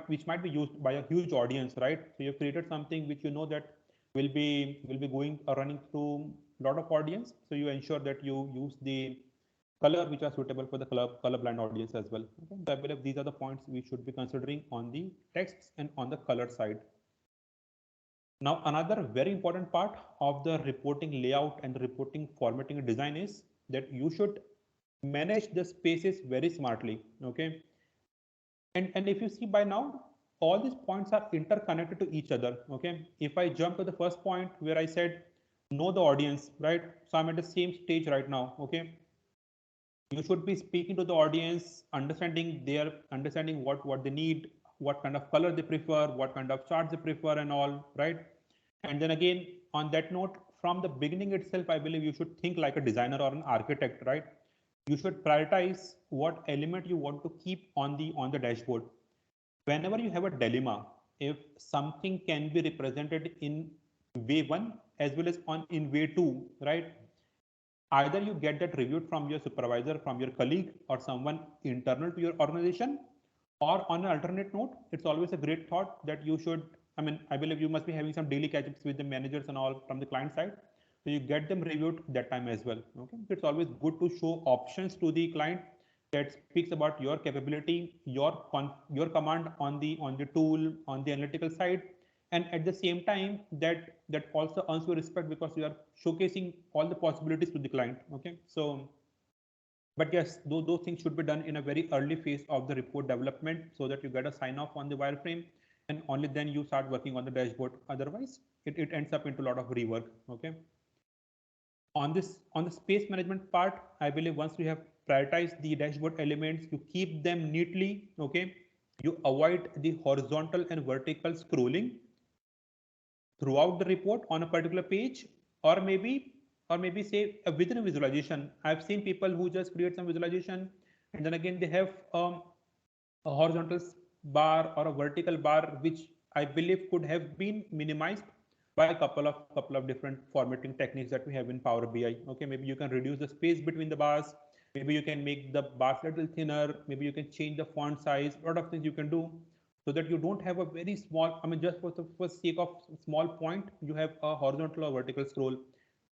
which might be used by a huge audience, right? So you've created something which you know that will be going running through a lot of audience, so you ensure that you use the color which are suitable for the color blind audience as well. Okay, so I believe these are the points we should be considering on the texts and on the color side. Now, another very important part of the reporting layout and the reporting formatting and design is that you should manage the spaces very smartly. Okay, and if you see by now, all these points are interconnected to each other. Okay, if I jump to the first point where I said know the audience, right? So I'm at the same stage right now. Okay, you should be speaking to the audience, understanding what they need, what kind of color they prefer, what kind of charts they prefer and all, right? And then again, on that note, from the beginning itself, I believe you should think like a designer or an architect, right? You should prioritize what element you want to keep on the dashboard. Whenever you have a dilemma, if something can be represented in way one as well as on in way two, right? Either you get that reviewed from your supervisor, from your colleague, or someone internal to your organization, or on an alternate note, it's always a great thought that you should, I mean, I believe you must be having some daily catch-ups with the managers and all from the client side, so you get them reviewed that time as well. Okay, it's always good to show options to the client that speaks about your capability, your command on the tool, on the analytical side, and at the same time that also earns you respect because you are showcasing all the possibilities to the client. Okay, so but yes, those things should be done in a very early phase of the report development so that you get a sign off on the wireframe, and only then you start working on the dashboard. Otherwise it ends up into a lot of rework. Okay, on the space management part, I believe once you have prioritized the dashboard elements, you keep them neatly. Okay, you avoid the horizontal and vertical scrolling throughout the report on a particular page, or maybe say within a visualization. I've seen people who just create some visualization and then again they have a horizontal bar or a vertical bar, which I believe could have been minimized by a couple of different formatting techniques that we have in Power BI. Okay, maybe you can reduce the space between the bars, maybe you can make the bars a little thinner, maybe you can change the font size, a lot of things you can do so that you don't have a very small, I mean, just for sake of small point, you have a horizontal or vertical scroll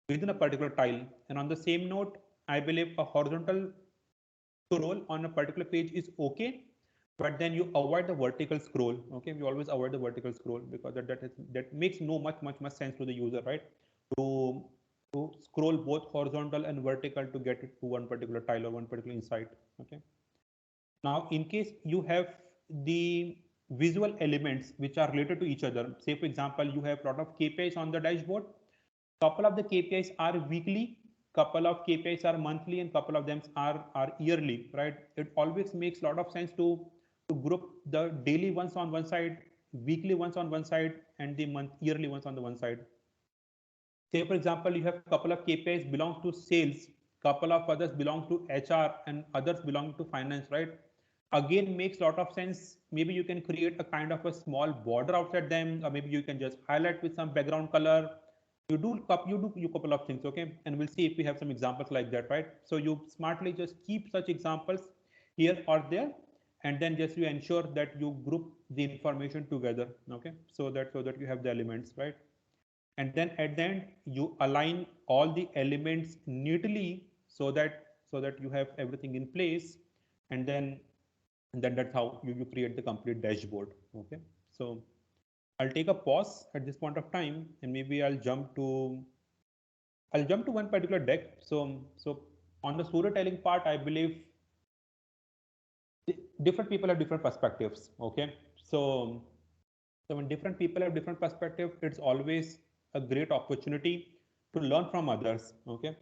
within a particular tile. And on the same note, I believe a horizontal scroll on a particular page is okay, but then you avoid the vertical scroll. Okay, you always avoid the vertical scroll because that makes no much sense to the user, right? To to scroll both horizontal and vertical to get it to one particular tile or one particular insight. Okay. Now, in case you have the visual elements which are related to each other, say for example, you have a lot of KPIs on the dashboard. Couple of the KPIs are weekly, couple of KPIs are monthly, and couple of them are yearly, right? It always makes a lot of sense to group the daily ones on one side, weekly ones on one side, and the yearly ones on the one side. Say for example, you have a couple of KPIs belong to sales, couple of others belong to HR, and others belong to finance, right? Again, makes a lot of sense. Maybe you can create a kind of a small border outside them, or maybe you can just highlight with some background color. You couple of things. Okay, and we'll see if we have some examples like that, right? So you smartly just keep such examples here or there, and then just you ensure that you group the information together. Okay, so that you have the elements, right? And then at the end you align all the elements neatly so that you have everything in place, and then that's how you create the complete dashboard. Okay, so I'll take a pause at this point of time, and maybe I'll jump to one particular deck. So on the storytelling part, I believe different people have different perspectives. Okay, so when different people have different perspective, it's always a great opportunity to learn from others. Okay,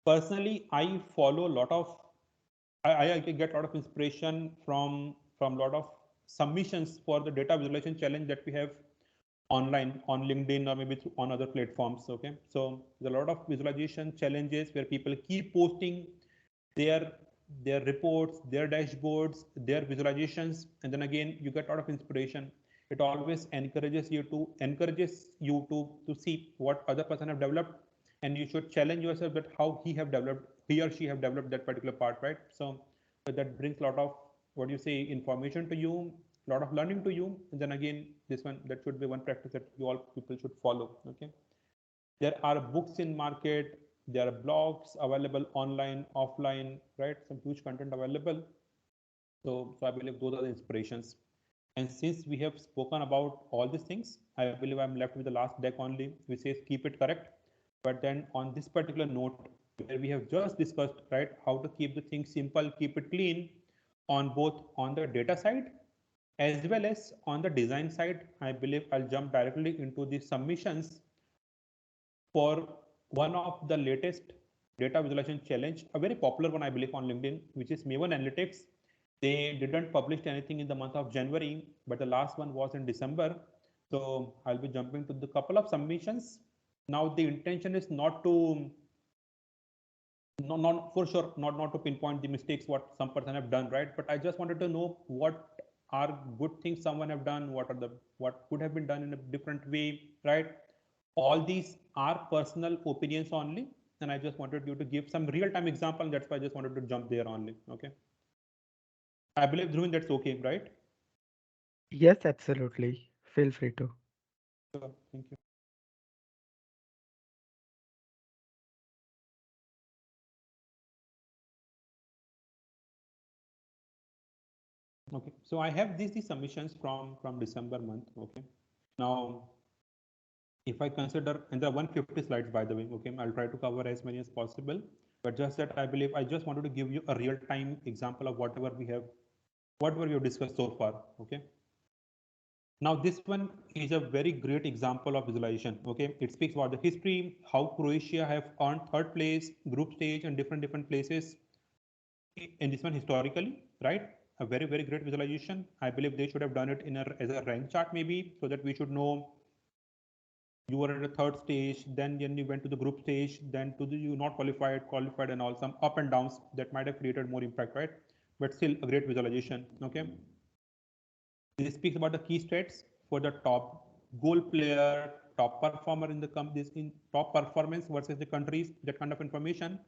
personally, I follow a lot of, I get a lot of inspiration from a lot of submissions for the data visualization challenge that we have online on LinkedIn or maybe on other platforms. Okay, so there's a lot of visualization challenges where people keep posting their their reports, their dashboards, their visualizations, and then again you get a lot of inspiration. It always encourages you to see what other person have developed, and you should challenge yourself that how he or she have developed that particular part, right? So that brings a lot of what you say information to you, a lot of learning to you, and then again this one, that should be one practice that you all people should follow. Okay, there are books in market, there are blogs available online, offline, right? Some huge content available. So I believe those are the inspirations. And since we have spoken about all these things, I believe I'm left with the last deck only, which says keep it correct. But then on this particular note, where we have just discussed, right, how to keep the things simple, keep it clean, on both on the data side as well as on the design side, I believe I'll jump directly into the submissions for one of the latest data visualization challenge, a very popular one, I believe, on LinkedIn, which is Maven Analytics. They didn't publish anything in the month of January, but the last one was in December. So I'll be jumping to the couple of submissions. Now the intention is not to, not for sure, not to pinpoint the mistakes what some person have done, right? But I just wanted to know what are good things someone have done, what could have been done in a different way, right? All these are personal opinions only, and I just wanted you to give some real-time example. That's why I just wanted to jump there only. Okay, I believe Dhruvin, that's okay, right? Yes, absolutely. Feel free to. Sure, thank you. Okay, so I have these submissions from December month. Okay, now if I consider, and there are 150 slides by the way. Okay, I'll try to cover as many as possible, but just that I believe I just wanted to give you a real-time example of whatever we have discussed so far. Okay, now this one is a very great example of visualization. Okay, it speaks about the history, how Croatia have earned third place, group stage, and different places in this one historically, right? A very great visualization. I believe they should have done it in as a rank chart maybe, so that we should know you were at the third stage, then you went to the group stage, then to the you not qualified, and all some up and downs that might have created more impact, right? But still a great visualization. Okay, this speaks about the key stats for the top goal player, top performer in the this in top performance versus the countries, that kind of information.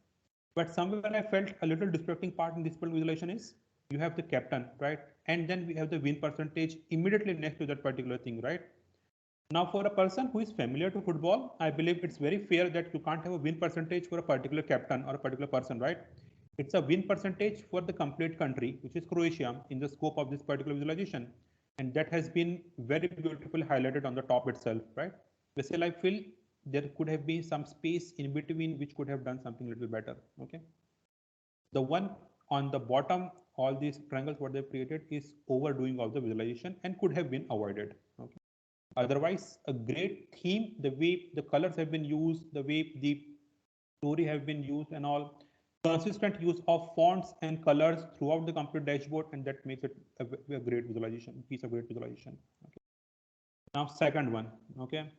But somewhere I felt a little distracting part in this visualization is you have the captain, right? And then we have the win percentage immediately next to that particular thing, right? Now, for a person who is familiar to football, I believe it's very fair that you can't have a win percentage for a particular captain or a particular person, right? It's a win percentage for the complete country, which is Croatia, in the scope of this particular visualization. And that has been very beautifully highlighted on the top itself, right? Still, I feel there could have been some space in between which could have done something a little better. Okay. The one on the bottom, all these triangles what they've created is overdoing of the visualization and could have been avoided. Okay. Otherwise, a great theme, the way the colors have been used, the way the story have been used, and all consistent use of fonts and colors throughout the complete dashboard, and that makes it a great visualization, piece of great visualization. Okay. Now, second one. Okay,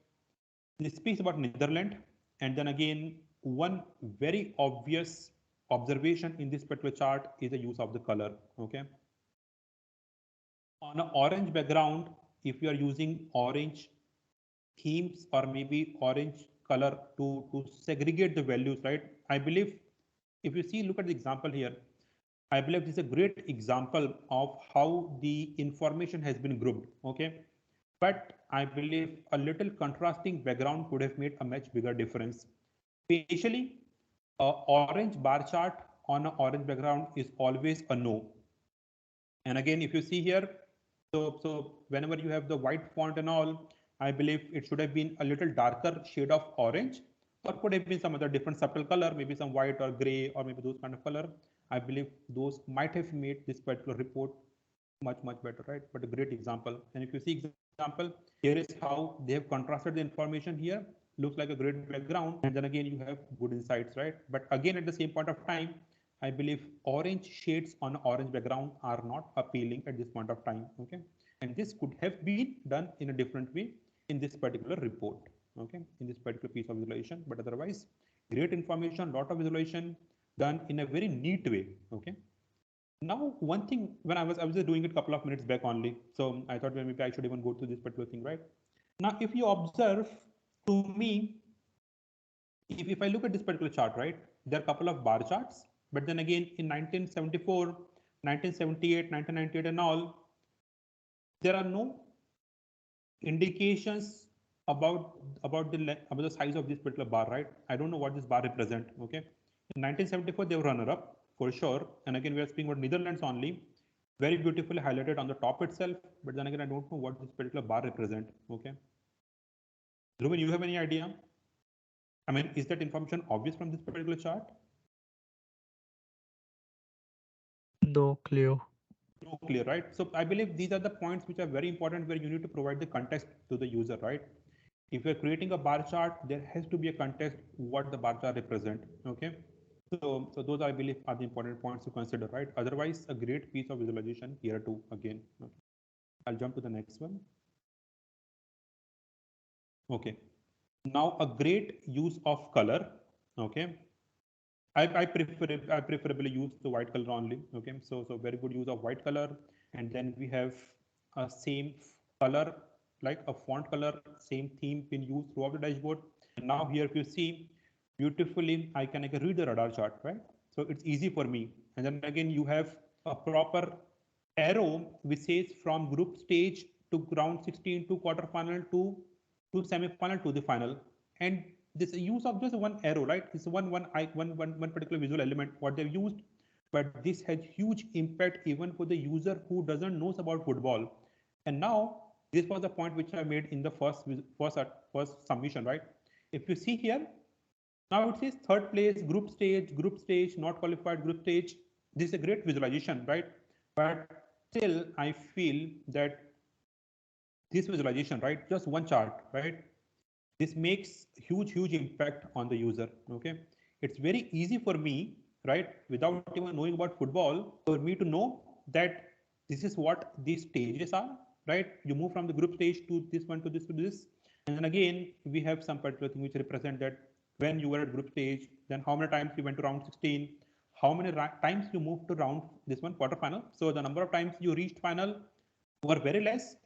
this speaks about Netherlands, and then again, one very obvious observation in this particular chart is the use of the color. Okay, on an orange background, if you are using orange themes or maybe orange color to segregate the values, right? I believe if you see, look at the example here. I believe this is a great example of how the information has been grouped. Okay, but I believe a little contrasting background could have made a much bigger difference. Especially, a orange bar chart on an orange background is always a no. And again, if you see here, so whenever you have the white font and all, I believe it should have been a little darker shade of orange, or could have been some other different subtle color, maybe some white or gray, or maybe those kind of color. I believe those might have made this particular report much better, right? But a great example. And if you see example, here is how they have contrasted the information here. looks like a great background, and then again you have good insights, right? But again, at the same point of time, I believe orange shades on orange background are not appealing at this point of time. Okay, and this could have been done in a different way in this particular report. Okay, in this particular piece of visualization, but otherwise, great information, lot of visualization done in a very neat way. Okay. Now, one thing when I was just doing it a couple of minutes back only, so I thought, well, maybe I should even go through this particular thing, right? Now, if you observe, to me, if I look at this particular chart, right, there are a couple of bar charts, but then again in 1974, 1978, 1998, and all, there are no indications about the size of this particular bar, right? I don't know what this bar represent. Okay, in 1974 they were runner up for sure, and again we are speaking about Netherlands only, very beautifully highlighted on the top itself. But then again, I don't know what this particular bar represent. Okay, Dhruvin, you have any idea? I mean, is that information obvious from this particular chart? No clue. No clear, right? So I believe these are the points which are very important, where you need to provide the context to the user, right? If you're creating a bar chart, there has to be a context what the bar chart represent. Okay, so those I believe are the important points to consider, right? Otherwise, a great piece of visualization here too. Again, okay. I'll jump to the next one. Okay, now a great use of color. Okay, I preferably use the white color only. Okay, so very good use of white color, and then we have a same color, like a font color, same theme been used throughout the dashboard. And now here, if you see beautifully, I can read the radar chart, right? So it's easy for me. And then again, you have a proper arrow which says from group stage to round 16 to quarterfinal to semi-final to the final. And this use of just one arrow, right? It's one particular visual element what they've used, but this has huge impact even for the user who doesn't knows about football. And now this was the point which I made in the first submission, right? If you see here, now it says third place, group stage, not qualified, group stage. This is a great visualization, right? But still, I feel that this visualization, right, just one chart, right, this makes huge impact on the user. Okay, it's very easy for me, right, without even knowing about football, for me to know that this is what these stages are, right? You move from the group stage to this one, to this, to this, and then again we have some particular thing which represent that when you were at group stage, then how many times you went to round 16, how many times you moved to round this one quarterfinal. So the number of times you reached final were very less,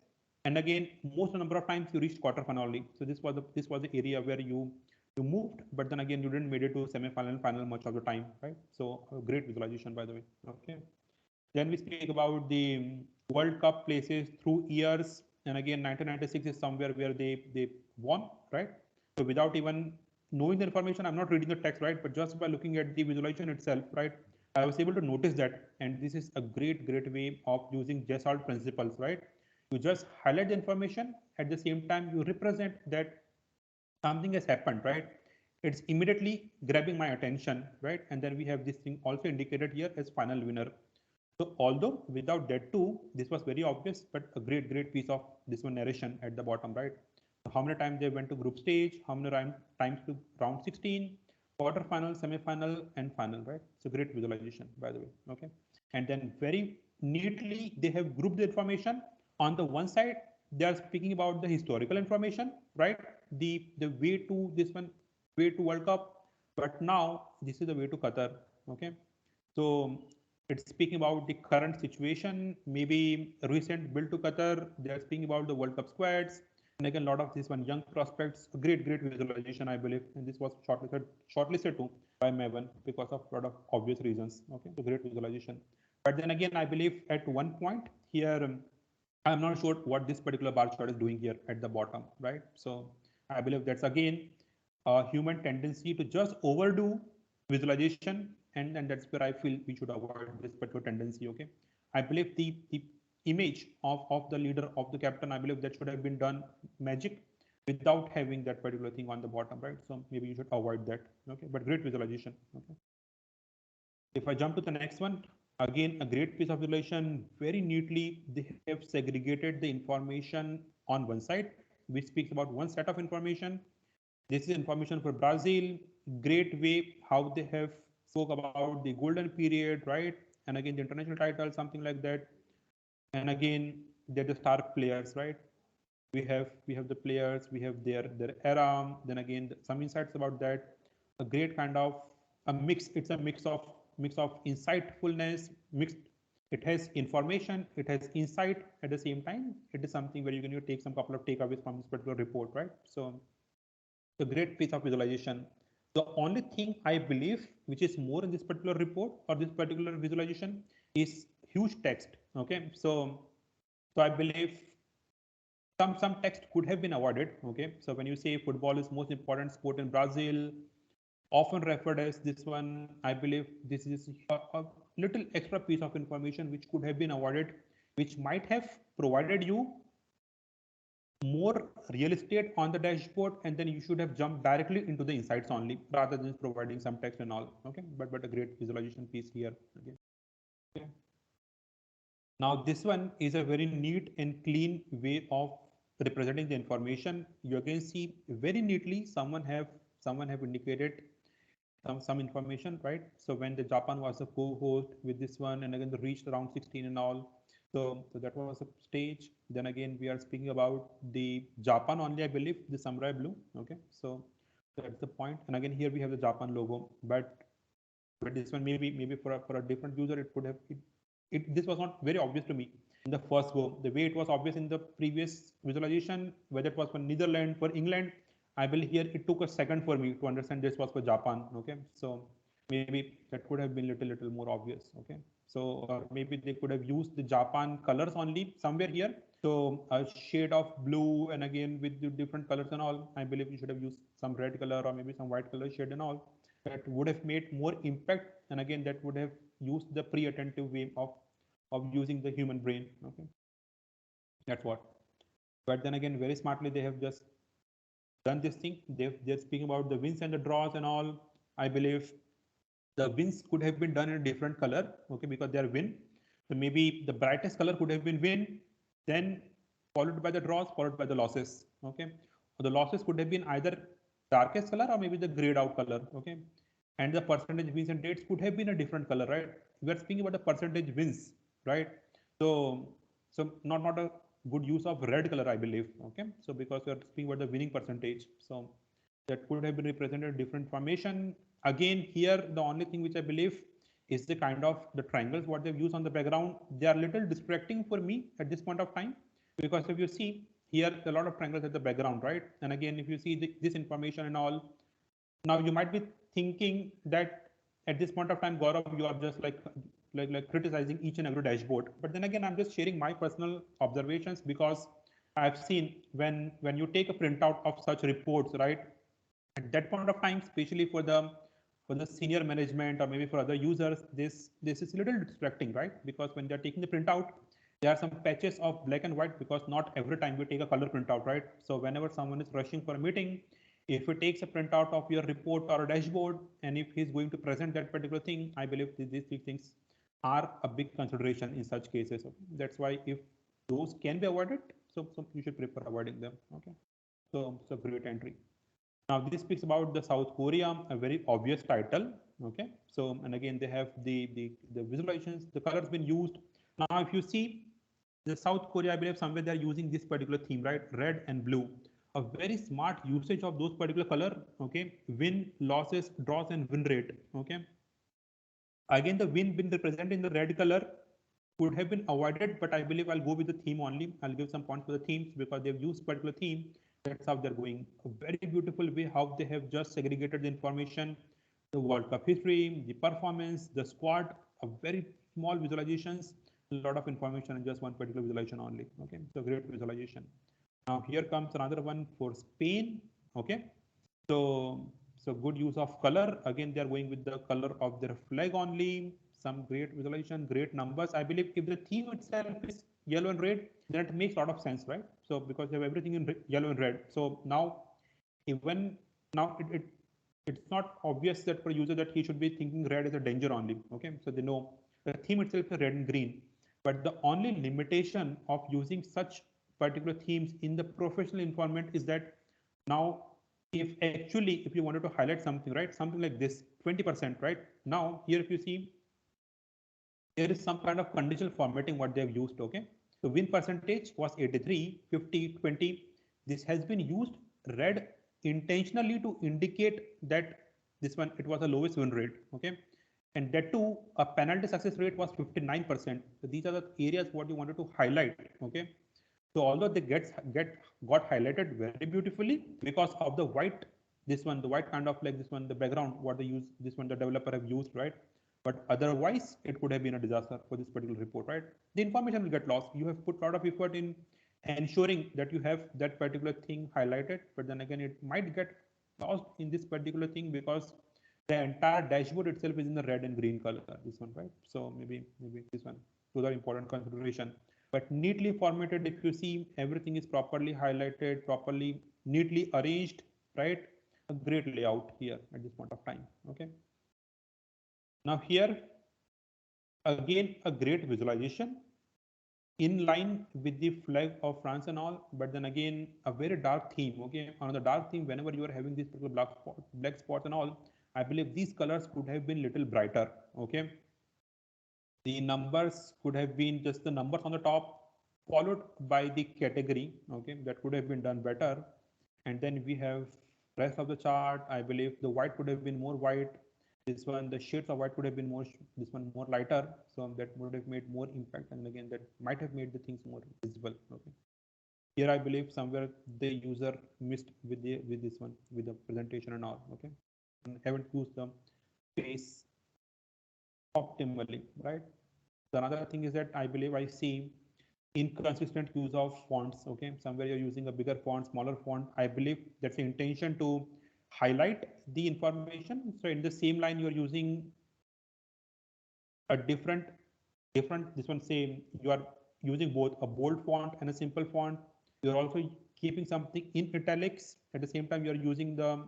and again most number of times you reached quarterfinal only. So this was the area where you moved, but then again you didn't made it to semi-final and final much of the time, right? So a great visualization, by the way. Okay, then we speak about the World Cup places through years, and again 1996 is somewhere where they won, right? So without even knowing the information, I'm not reading the text, right, but just by looking at the visualization itself, right, I was able to notice that. And this is a great way of using Gestalt principles, right? You just highlight the information, at the same time you represent that something has happened, right? It's immediately grabbing my attention, right? And then we have this thing also indicated here as final winner. So although without that too, this was very obvious, but a great piece of this one narration at the bottom, right? So how many times they went to group stage, how many times to round 16, quarterfinal, semi-final, and final, right? So great visualization, by the way. Okay, and then very neatly they have grouped the information. On the one side, they are speaking about the historical information, right? The way to this one, way to World Cup, but now this is the way to Qatar. Okay, so it's speaking about the current situation, maybe recent build to Qatar. They are speaking about the World Cup squads, and again, a lot of this one young prospects. A great visualization, I believe, and this was shortlisted too by Maven because of a lot of obvious reasons. Okay, so great visualization. But then again, I believe at one point here, I'm not sure what this particular bar chart is doing here at the bottom, right? So I believe that's again a human tendency to just overdo visualization, and that's where I feel we should avoid this particular tendency. Okay, I believe the image of the leader, of the captain, I believe that should have been done magic without having that particular thing on the bottom, right? So maybe you should avoid that. Okay, but great visualization. Okay, if I jump to the next one, again, a great piece of visualization, very neatly, they have segregated the information on one side, which speaks about one set of information. This is information for Brazil. Great way how they have spoke about the golden period, right? And again, the international title, something like that. And again, they're the star players, right? We have the players, we have their era. Then again, some insights about that. A great kind of a mix. It's a mix of insightfulness, mixed. It has information, it has insight at the same time. It is something where you can take some couple of takeaways from this particular report, right? So a great piece of visualization. The only thing I believe which is more in this particular report or this particular visualization is huge text. Okay, so I believe some text could have been avoided. Okay, so when you say football is most important sport in Brazil, often referred as this one, I believe this is a little extra piece of information which could have been avoided, which might have provided you more real estate on the dashboard, and then you should have jumped directly into the insights only rather than providing some text and all. Okay, but a great visualization piece here again. Okay. Now this one is a very neat and clean way of representing the information. You again see very neatly someone have indicated some information, right? So when the Japan was a co-host with this one, and again they reached around 16 and all. So that was a stage. Then again we are speaking about the Japan only, I believe, the samurai blue. Okay, so that's the point. And again here we have the Japan logo, but this one maybe for a different user it could have this was not very obvious to me in the first go. The way it was obvious in the previous visualization, whether it was for Netherlands, for England, I believe here it took a second for me to understand this was for Japan. Okay, so maybe that could have been little more obvious. Okay, so or maybe they could have used the Japan colors only somewhere here. So a shade of blue, and again with the different colors and all, I believe you should have used some red color or maybe some white color shade and all. That would have made more impact, and again that would have used the pre-attentive way of using the human brain. Okay, that's what. But then again, very smartly they have just done this thing. They're speaking about the wins and the draws and all. I believe the wins could have been done in a different color. Okay, because they are win. So maybe the brightest color could have been win, then followed by the draws, followed by the losses. Okay, or the losses could have been either darkest color or maybe the grayed out color. Okay, and the percentage wins and dates could have been a different color, right? We are speaking about the percentage wins, right? So not a good use of red color, I believe. Okay, so because we are speaking about the winning percentage, so that could have been represented different formation. Again here the only thing which I believe is the kind of the triangles what they've used on the background. They are little distracting for me at this point of time, because if you see here a lot of triangles at the background, right? And again if you see this information and all, now you might be thinking that at this point of time, Gaurav, you are just like criticizing each and every dashboard. But then again, I'm just sharing my personal observations, because I've seen when you take a printout of such reports, right? At that point of time, especially for the senior management or maybe for other users, this is a little distracting, right? Because when they're taking the printout, there are some patches of black and white, because not every time we take a color printout, right? So whenever someone is rushing for a meeting, if he takes a printout of your report or a dashboard, and if he's going to present that particular thing, I believe these three things are a big consideration in such cases. Okay? That's why if those can be avoided, so you should prefer avoiding them. Okay, so great entry. Now this speaks about the South Korea, a very obvious title. Okay, so and again they have the visualizations, the colors been used. Now if you see the South Korea, I believe somewhere they are using this particular theme, right? Red and blue. A very smart usage of those particular color. Okay, win, losses, draws, and win rate. Okay, again the win been represented in the red color, could have been avoided, but I believe I'll go with the theme only. I'll give some points for the themes because they've used particular theme. That's how they're going. A very beautiful way how they have just segregated the information, the World Cup history, the performance, the squad, a very small visualizations, a lot of information in just one particular visualization only. Okay, so great visualization. Now here comes another one for Spain. Okay, so good use of color. Again, they are going with the color of their flag only. Some great visualization, great numbers. I believe if the theme itself is yellow and red, then it makes a lot of sense, right? So because they have everything in yellow and red. So now even now it's not obvious that for a user that he should be thinking red is a danger only. Okay, so they know the theme itself is red and green. But the only limitation of using such particular themes in the professional environment is that now if actually if you wanted to highlight something, right, something like this 20%, right? Now here if you see, there is some kind of conditional formatting what they have used. Okay, so win percentage was 83, 50, 20. This has been used red intentionally to indicate that this one it was the lowest win rate. Okay, and that too a penalty success rate was 59%. So these are the areas what you wanted to highlight. Okay, so although they got highlighted very beautifully because of the white, this one, the white kind of like this one, the background, what they use, this one, the developer have used, right? But otherwise, it could have been a disaster for this particular report, right? The information will get lost. You have put a lot of effort in ensuring that you have that particular thing highlighted, but then again, it might get lost in this particular thing because the entire dashboard itself is in the red and green color, this one, right? So maybe this one, those are important consideration. But neatly formatted, if you see, everything is properly highlighted, properly neatly arranged, right? A great layout here at this point of time. Okay, now here again a great visualization in line with the flag of France and all, but then again a very dark theme. Okay, on the dark theme, whenever you are having these particular black spots and all, I believe these colors could have been little brighter. Okay, the numbers could have been just the numbers on the top followed by the category. Okay, that could have been done better. And then we have rest of the chart. I believe the white could have been more white. This one, the shades of white could have been more, this one more lighter. So that would have made more impact. And again, that might have made the things more visible. Okay. Here I believe somewhere the user missed with this one, with the presentation and all. Okay. And haven't used the space optimally, right? The another thing is that I believe I see inconsistent use of fonts. Okay, somewhere you're using a bigger font, smaller font. I believe that's the intention to highlight the information. So in the same line, you're using a different. This one say you are using both a bold font and a simple font. You're also keeping something in italics. At the same time, you're using the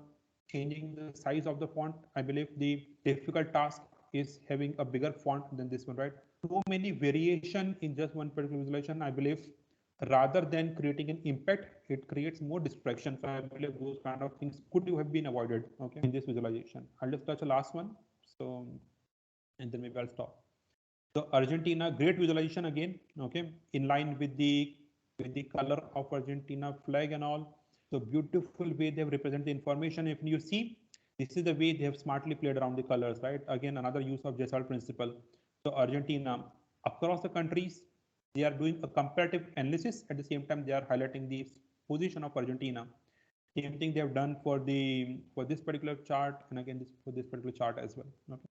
changing the size of the font. I believe the difficult task is having a bigger font than this one, right? Too many variation in just one particular visualization, I believe, rather than creating an impact, it creates more distraction. So I believe those kind of things could have been avoided, okay, in this visualization. I'll just touch the last one. So, and then maybe I'll stop. So Argentina, great visualization again, okay, in line with the color of Argentina flag and all. So beautiful way they have represented the information. If you see, this is the way they have smartly played around the colors, right? Again, another use of Gestalt principle. So Argentina, across the countries, they are doing a comparative analysis. At the same time, they are highlighting the position of Argentina. Same thing they have done for this particular chart, and again this for this particular chart as well. Okay.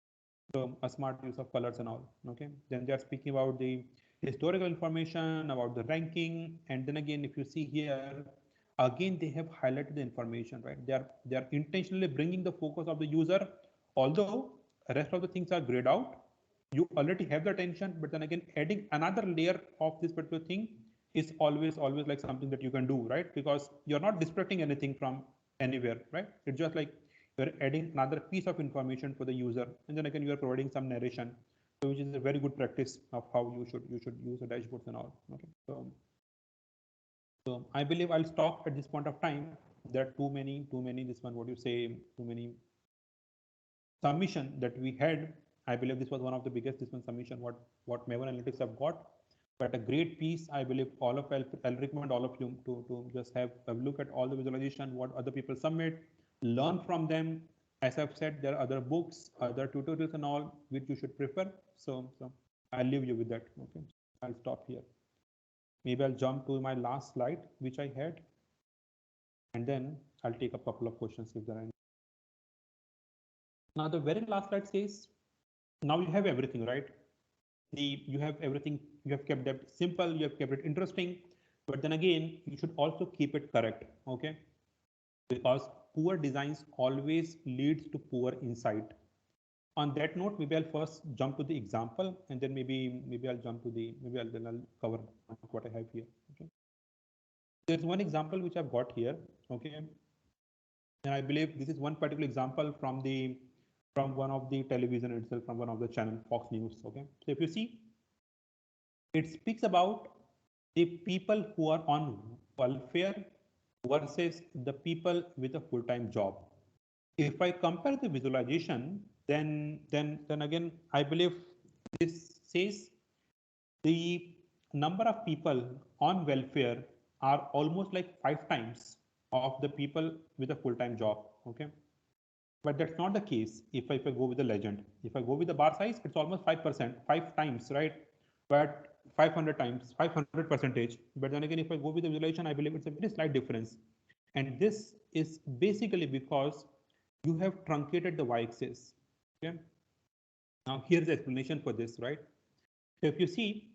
So a smart use of colors and all. Okay, then they are speaking about the historical information, about the ranking, and then again if you see here, again they have highlighted the information, right? They are intentionally bringing the focus of the user. Although rest of the things are grayed out, you already have the attention, but then again adding another layer of this particular thing is always like something that you can do, right? Because you're not distracting anything from anywhere, right? It's just like you're adding another piece of information for the user, and then again you are providing some narration, so which is a very good practice of how you should use the dashboards and all. Okay, so I believe I'll stop at this point of time. There are too many this one, what you say, too many submission that we had. I believe this was one of the biggest this one submission what Maven Analytics have got, but a great piece. I believe I'll recommend all of you to just have a look at all the visualization what other people submit, learn from them. As I've said, there are other books, other tutorials and all which you should prefer. So I'll leave you with that. Okay, I'll stop here. Maybe I'll jump to my last slide which I had, and then I'll take a couple of questions if there are any. Now the very last slide says, now you have everything, right? You have everything, you have kept that simple, you have kept it interesting, but then again you should also keep it correct. Okay, because poor designs always leads to poor insight. On that note, maybe I'll first jump to the example, and then maybe I'll jump to the I'll cover what I have here. Okay, there's one example which I've got here. Okay, and I believe this is one particular example from one of the television itself, from one of the channel, Fox News. Okay, so if you see, it speaks about the people who are on welfare, versus the people with a full-time job. If I compare the visualization, then again I believe this says the number of people on welfare are almost like 5 times of the people with a full-time job. Okay, but that's not the case if I go with the legend. If I go with the bar size, it's almost 5%, 5 times, right? But 500 times, 500 percentage. But then again, if I go with the visualization, I believe it's a very slight difference. And this is basically because you have truncated the y-axis. Okay. Now here's the explanation for this, right? So if you see,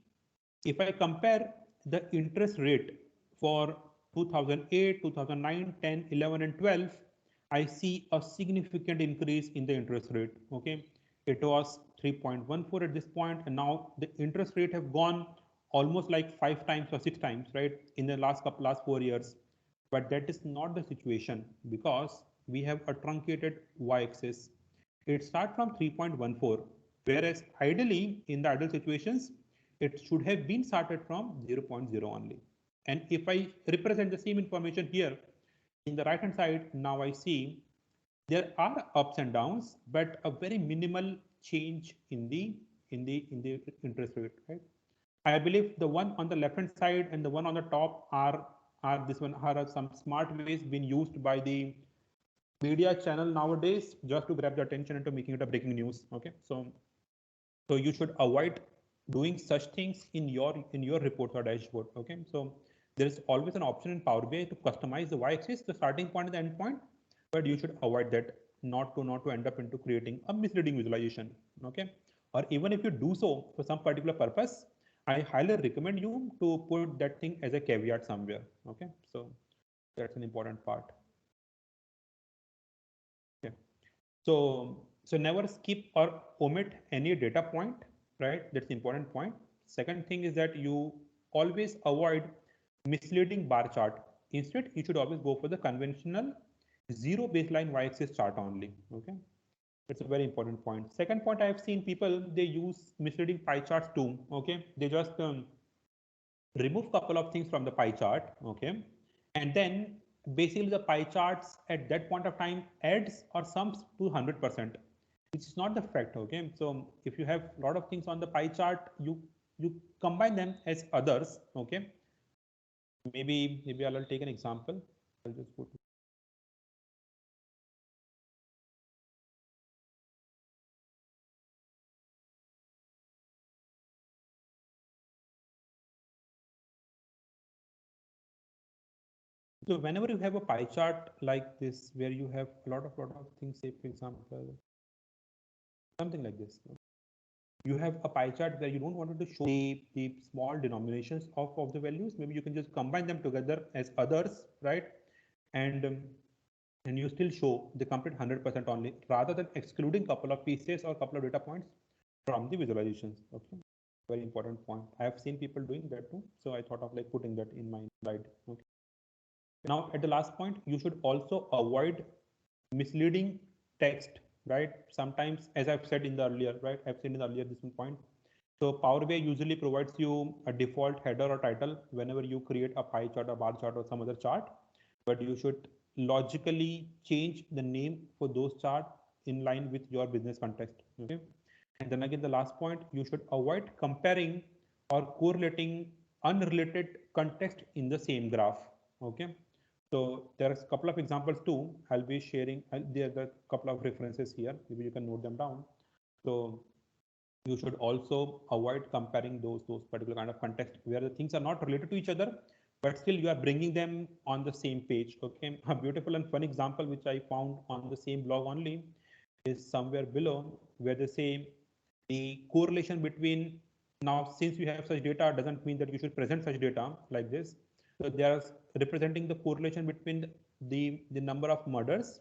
if I compare the interest rate for 2008, 2009, 10, 11, and 12, I see a significant increase in the interest rate. Okay, it was 3.14 at this point, and now the interest rate have gone almost like 5 times or 6 times, right, in the last 4 years. But that is not the situation because we have a truncated y-axis. It starts from 3.14, whereas ideally in the ideal situations it should have been started from zero point 0.0 only. And if I represent the same information here in the right hand side, now I see there are ups and downs, but a very minimal change in the interest rate, right? I believe the one on the left hand side and the one on the top are this one are some smart ways being used by the media channel nowadays just to grab the attention and to making it a breaking news. Okay, so you should avoid doing such things in your reports or dashboard. Okay, so there is always an option in Power BI to customize the y-axis, the starting point and the end point, but you should avoid that, not to end up into creating a misleading visualization. Okay, or even if you do so for some particular purpose, I highly recommend you to put that thing as a caveat somewhere. Okay, so that's an important part. Okay. So never skip or omit any data point, right? That's the important point. Second thing is that you always avoid misleading bar chart. Instead, you should always go for the conventional zero baseline y-axis chart only. Okay, it's a very important point. Second point, I have seen people they use misleading pie charts too. Okay, they just remove couple of things from the pie chart. Okay, and then basically the pie charts at that point of time adds or sums to 100%, which is not the fact. Okay, so if you have a lot of things on the pie chart, you combine them as others. Okay, maybe I'll take an example. I'll just put. So whenever you have a pie chart like this, where you have a lot of things, say for example, something like this, you have a pie chart where you don't want to show the small denominations of the values. Maybe you can just combine them together as others, right? And and you still show the complete 100% only, rather than excluding couple of pieces or couple of data points from the visualizations. Okay, very important point. I have seen people doing that too, so I thought of like putting that in my slide. Okay. Now, at the last point, you should also avoid misleading text, right? Sometimes, as I've said in the earlier, right? I've said in the earlier this point. So Power BI usually provides you a default header or title whenever you create a pie chart or bar chart or some other chart, but you should logically change the name for those chart in line with your business context. Okay. And then again, the last point, you should avoid comparing or correlating unrelated context in the same graph. Okay. So there are a couple of examples too. I'll be sharing. There are a couple of references here. Maybe you can note them down. So you should also avoid comparing those particular kind of context where the things are not related to each other, but still you are bringing them on the same page. Okay, a beautiful and fun example which I found on the same blog only is somewhere below, where they say the correlation between, now since you have such data doesn't mean that you should present such data like this. So they are representing the correlation between the number of murders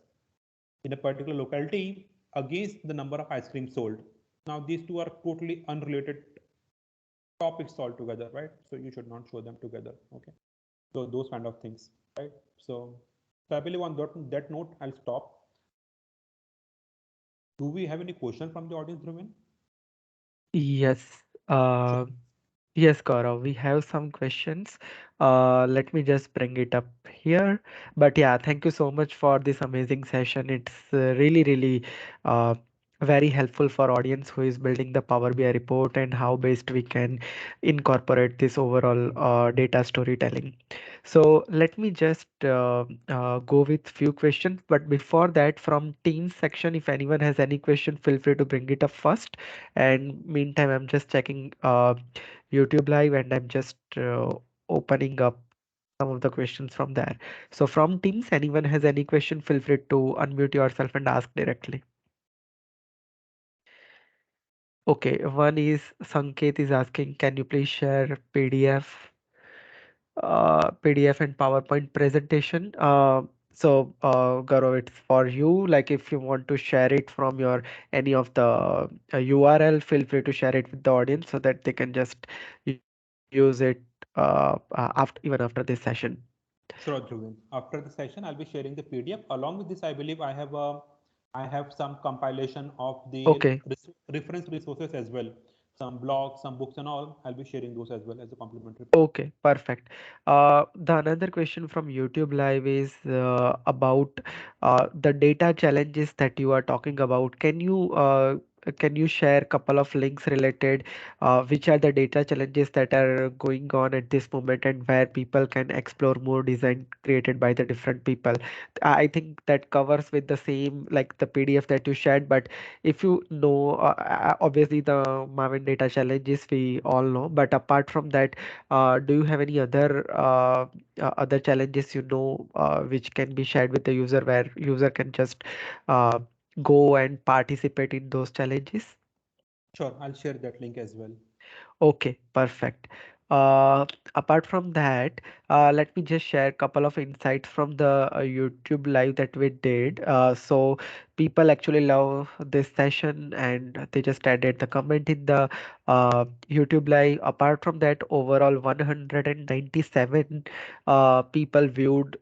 in a particular locality against the number of ice cream sold. Now these two are totally unrelated topics altogether, right? So you should not show them together. Okay, so those kind of things, right? So I believe on that note I'll stop. Do we have any question from the audience, Dhruvin? Yes. Sure. Yes, Gaurav, we have some questions. Let me just bring it up here. But yeah, thank you so much for this amazing session. It's really uh, very helpful for audience who is building the Power BI report and how best we can incorporate this overall data storytelling. So let me just go with few questions. But before that, from Teams section, if anyone has any question, feel free to bring it up first. And meantime, I'm just checking YouTube Live and I'm just opening up some of the questions from there. So from Teams, anyone has any question, feel free to unmute yourself and ask directly. Okay, one is Sanket is asking, can you please share PDF and PowerPoint presentation? Gaurav, it's for you. Like if you want to share it from your any of the URL, feel free to share it with the audience so that they can just use it even after this session. Sure, Dhruvin. After the session, I'll be sharing the PDF. Along with this, I believe I have some compilation of the Okay. reference resources as well. Some blogs, some books, and all. I'll be sharing those as well as a complimentary. Okay, perfect. The another question from YouTube Live is about the data challenges that you are talking about. Can you share a couple of links related, which are the data challenges that are going on at this moment and where people can explore more design created by the different people? I think that covers with the same like the PDF that you shared, but if you know, obviously the Marvin data challenges we all know, but apart from that, do you have any other challenges you know which can be shared with the user where user can just uh, go and participate in those challenges? Sure, I'll share that link as well. Okay, perfect. Uh, Apart from that, let me just share a couple of insights from the YouTube live that we did. So people actually love this session and they just added the comment in the YouTube live. Apart from that, overall 197 people viewed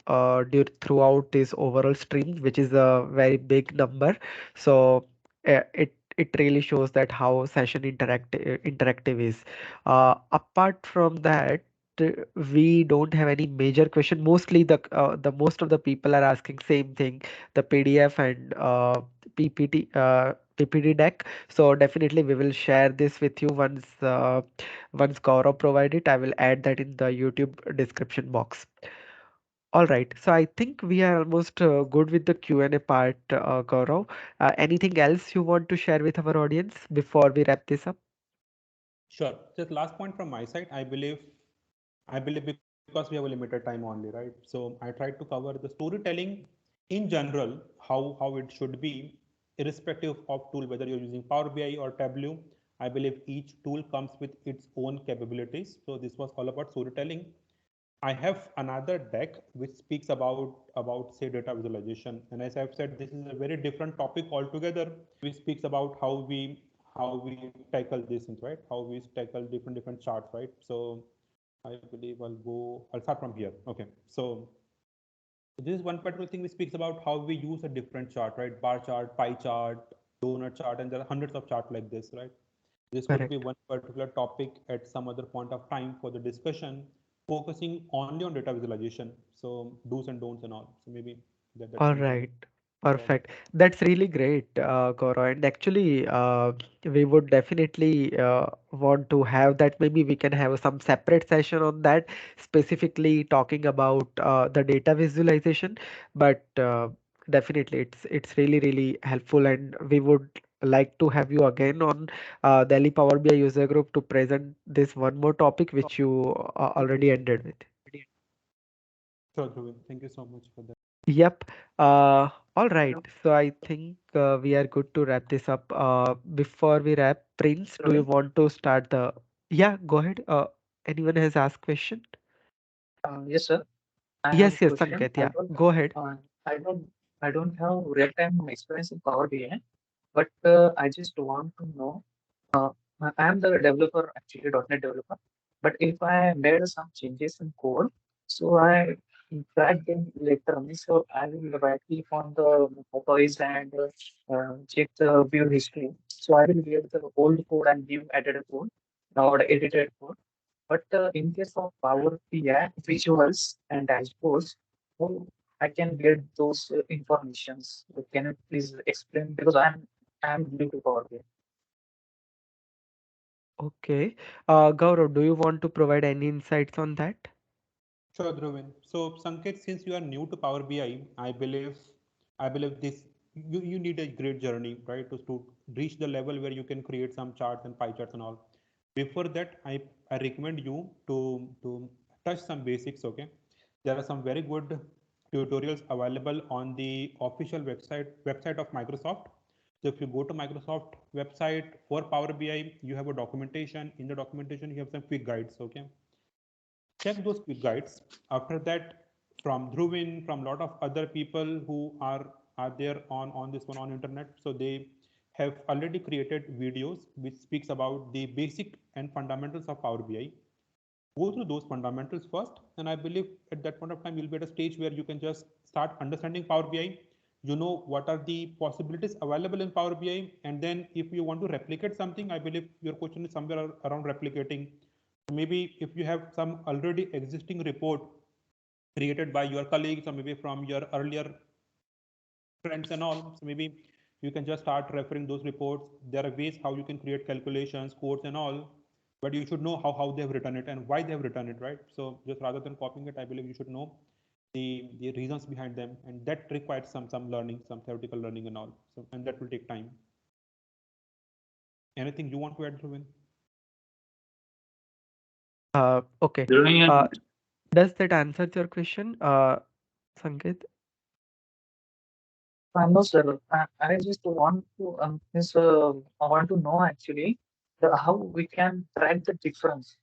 throughout this overall stream, which is a very big number. So it really shows that how session interactive is. Apart from that, uh, we don't have any major question. Mostly the most of the people are asking same thing, the PDF and PPT deck. So definitely we will share this with you once Gaurav provide it. I will add that in the YouTube description box. All right, so I think we are almost good with the Q&A part, Gaurav. Anything else you want to share with our audience before we wrap this up? Sure. Just last point from my side. I believe because we have a limited time only, right? So I tried to cover the storytelling in general, how it should be, irrespective of tool, whether you're using Power BI or Tableau. I believe each tool comes with its own capabilities. So this was all about storytelling. I have another deck which speaks about say data visualization, and as I've said, this is a very different topic altogether, which speaks about how we tackle these things, right? How we tackle different charts, right? So I believe I'll start from here. Okay, so this is one particular thing which speaks about how we use a different chart, right? Bar chart, pie chart, donut chart, and there are hundreds of charts like this, right? This could be Correct. one particular topic at some other point of time for the discussion, focusing only on data visualization. So do's and don'ts and all. So maybe that's All something right, to follow. perfect. That's really great, Gaurav. And actually, we would definitely want to have that. Maybe we can have some separate session on that, specifically talking about the data visualization. But definitely, it's really helpful, and we would like to have you again on Delhi Power BI user group to present this one more topic which you already ended with. Sure, Dhruvin. Thank you so much for that. Yep. All right. So I think we are good to wrap this up. Before we wrap, Prince, do you want to start the? Yeah, go ahead. Anyone has asked question? Yes, sir. I have a Yes, question. Sanket. Yeah, go ahead. Uh, I don't, I don't have real-time experience in Power BI, but I just want to know. Uh, I am the developer, actually .NET developer. But if I made some changes in code, so I track them later. So I will right click on the toys and check the view history. So I will view the old code and view edited code, or edited code. But in case of Power BI visuals and dashboards, how I can get those informations? Can you please explain? Because I'm new to Power BI. Okay. Gaurav, do you want to provide any insights on that? Sure, Dhruvin. So, Sanket, since you are new to Power BI, I believe this you need a great journey, right, to reach the level where you can create some charts and pie charts and all. Before that, I recommend you to touch some basics. Okay, there are some very good tutorials available on the official website of Microsoft. So if you go to Microsoft website for Power BI, you have a documentation. In the documentation, you have some quick guides. Okay, check those quick guides. After that, from Dhruvin, from a lot of other people who are there on this one on internet. So they have already created videos which speaks about the basic and fundamentals of Power BI. Go through those fundamentals first, and I believe at that point of time you'll be at a stage where you can just start understanding Power BI. You know what are the possibilities available in Power BI, and then if you want to replicate something, I believe your question is somewhere around replicating. Maybe if you have some already existing report created by your colleagues or maybe from your earlier friends and all, so maybe you can just start referring those reports. There are ways how you can create calculations, codes and all, but you should know how they have written it and why they have written it, right? So just rather than copying it, I believe you should know the reasons behind them, and that requires some learning, some theoretical learning and all. So and that will take time. Anything you want to add, Dhruvin? Okay. Dhruvin, Uh, does that answer your question, Sanket? no, sir. I just want to I want to know actually how we can track the difference.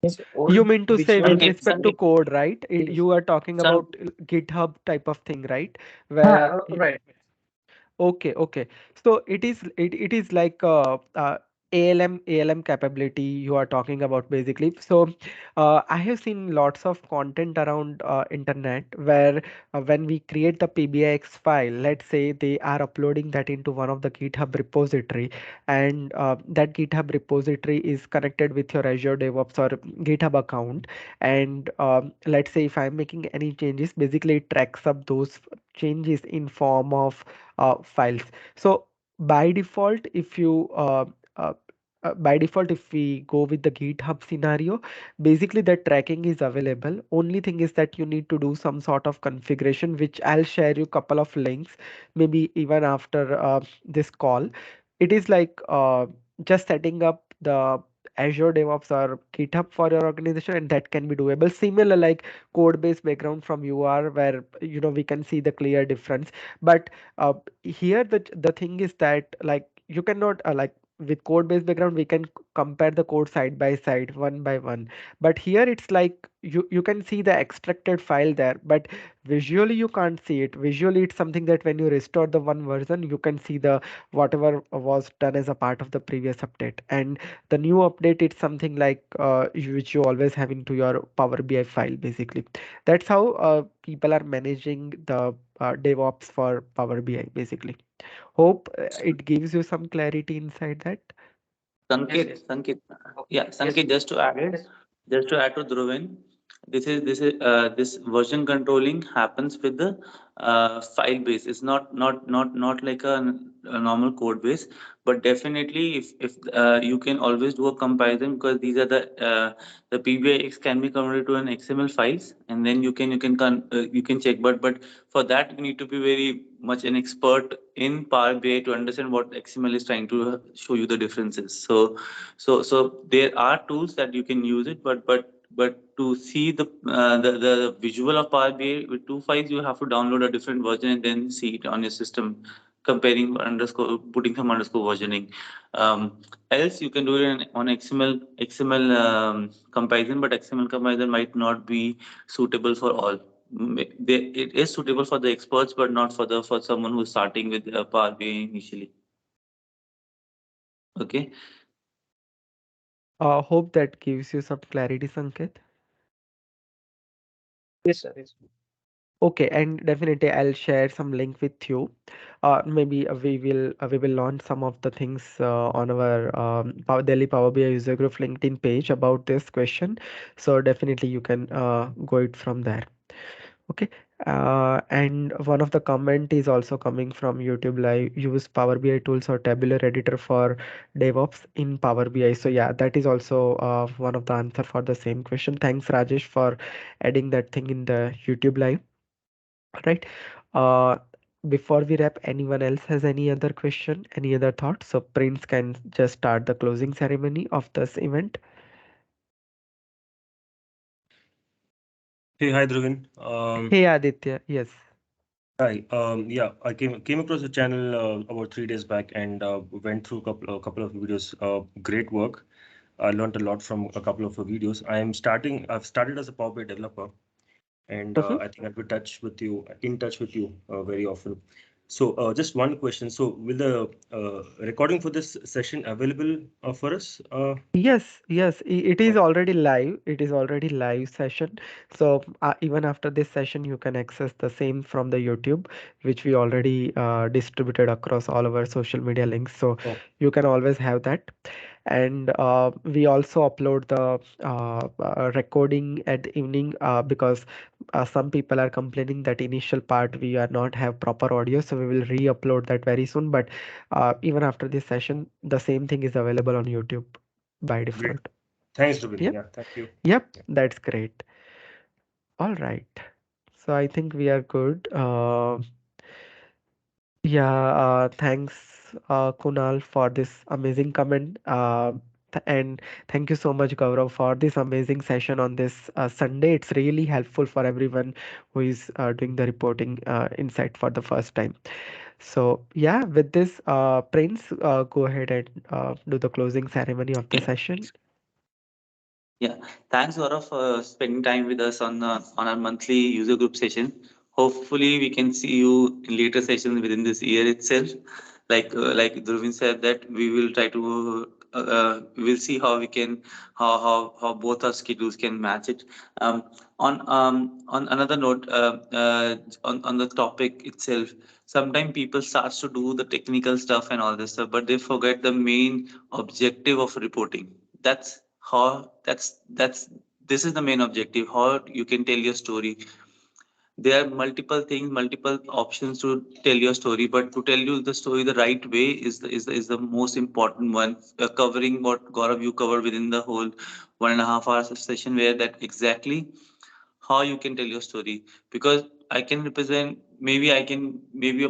Means You old mean to say visual. with respect to code, right? Yes. You are talking Sun, about GitHub type of thing, right? Where right. okay, okay. So it is like ALM capability you are talking about basically. So I have seen lots of content around internet where when we create the PBIX file, let's say they are uploading that into one of the GitHub repository, and that GitHub repository is connected with your Azure DevOps or GitHub account. And let's say if I'm making any changes, basically it tracks up those changes in form of files. So by default, uh, by default, if we go with the GitHub scenario, basically the tracking is available. Only thing is that you need to do some sort of configuration, which I'll share you couple of links, maybe even after this call. It is like just setting up the Azure DevOps or GitHub for your organization, and that can be doable. Similar like code base background from UR, where we can see the clear difference. But uh, here the thing is that like you cannot like with code based background we can compare the code side by side one by one, but here it's like you can see the extracted file there, but visually you can't see it. Visually it's something that when you restore the one version you can see the whatever was done as a part of the previous update, and the new update it's something like which you always have into your Power BI file basically. That's how people are managing the DevOps for Power BI basically. Hope it gives you some clarity inside that. Yes, Sanket, yes. Sanket, Okay. yeah, Yes. Sanket. Just to add to Dhruvin, this version controlling happens with the file base. It's not like a normal code base, but definitely if you can always do a comparison, because these are the PBIX can be converted to an XML files, and then you can check. But for that you need to be very much an expert in Power BI to understand what XML is trying to show you the differences. So there are tools that you can use it, but to see the visual of Power BI with two files, you have to download a different version and then see it on your system, comparing underscore, putting some underscore versioning. Else you can do it on XML comparison, but XML comparison might not be suitable for all. It is suitable for the experts, but not for someone who's starting with Power BI initially. Okay. Hope that gives you some clarity, Sanket. Yes, sir. Yes. Okay, and definitely I'll share some link with you. Maybe we will launch some of the things on our Delhi Power BI user group LinkedIn page about this question. So definitely you can go it from there. Okay. And one of the comment is also coming from YouTube Live. Use Power BI tools or tabular editor for DevOps in Power BI. So yeah, that is also one of the answer for the same question. Thanks Rajesh for adding that thing in the YouTube Live. Right. Uh, Before we wrap, anyone else has any other question, any other thoughts? So Prince can just start the closing ceremony of this event. Hey, hi, Dhruvin. Hey Aditya, yes. Hi. Yeah, I came across the channel about 3 days back and went through a couple of videos. Great work. I learned a lot from a couple of the videos. I've started as a Power BI developer, and Mhm. I think I'll be in touch with you very often. So, just one question. So, will the recording for this session available for us? Yes, yes, it is Oh, already live. It is already live session. So even after this session, you can access the same from the YouTube, which we already distributed across all of our social media links. So oh, you can always have that. And we also upload the recording at the evening because some people are complaining that initial part we are not have proper audio. So we will re-upload that very soon. But even after this session, the same thing is available on YouTube by great. default. Thanks, Dhruvin. Yep, Yeah, thank you. yep, Yeah. that's great. All right. So I think we are good. Yeah, thanks, Kunal, for this amazing comment. And thank you so much, Gaurav, for this amazing session on this Sunday. It's really helpful for everyone who is doing the reporting insight for the first time. So, yeah, with this, Prince, go ahead and do the closing ceremony of the session. Yeah, thanks Gaurav for spending time with us on our monthly user group session. Hopefully, we can see you in later sessions within this year itself. Like Dhruvin said, that we will try to we will see how we can how both our schedules can match it. Um, on another note, on the topic itself, sometimes people starts to do the technical stuff and all this stuff, but they forget the main objective of reporting. That's this is the main objective, how you can tell your story. There are multiple things, multiple options to tell your story, but to tell you the story the right way is the most important one, covering what Gaurav you covered within the whole 1.5 hours of session, where that exactly how you can tell your story. Because I can represent, maybe a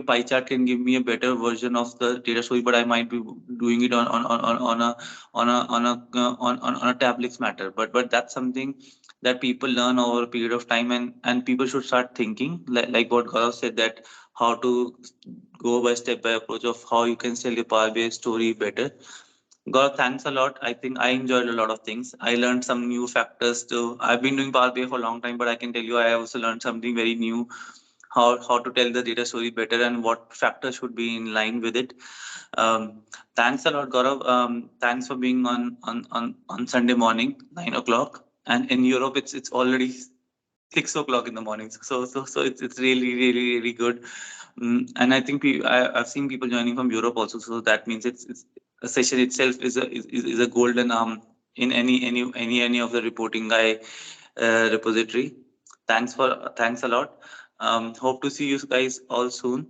pie chart can give me a better version of the data story, but I might be doing it on a tablets matter. But that's something that people learn over a period of time, and people should start thinking like what Gaurav said, that how to go by step by approach of how you can tell your Power BI story better. God, thanks a lot. I think I enjoyed a lot of things. I learned some new factors too. I've been doing Power BI for a long time, but I can tell you I also learned something very new. How to tell the data story better and what factors should be in line with it. Thanks a lot, Gaurav. Thanks for being on Sunday morning, 9 o'clock. And in Europe, it's already 6 o'clock in the morning. So it's really really good. And I think I've seen people joining from Europe also. So that means it's a session itself is a golden in any of the reporting guy repository. Thanks a lot. Hope to see you guys all soon.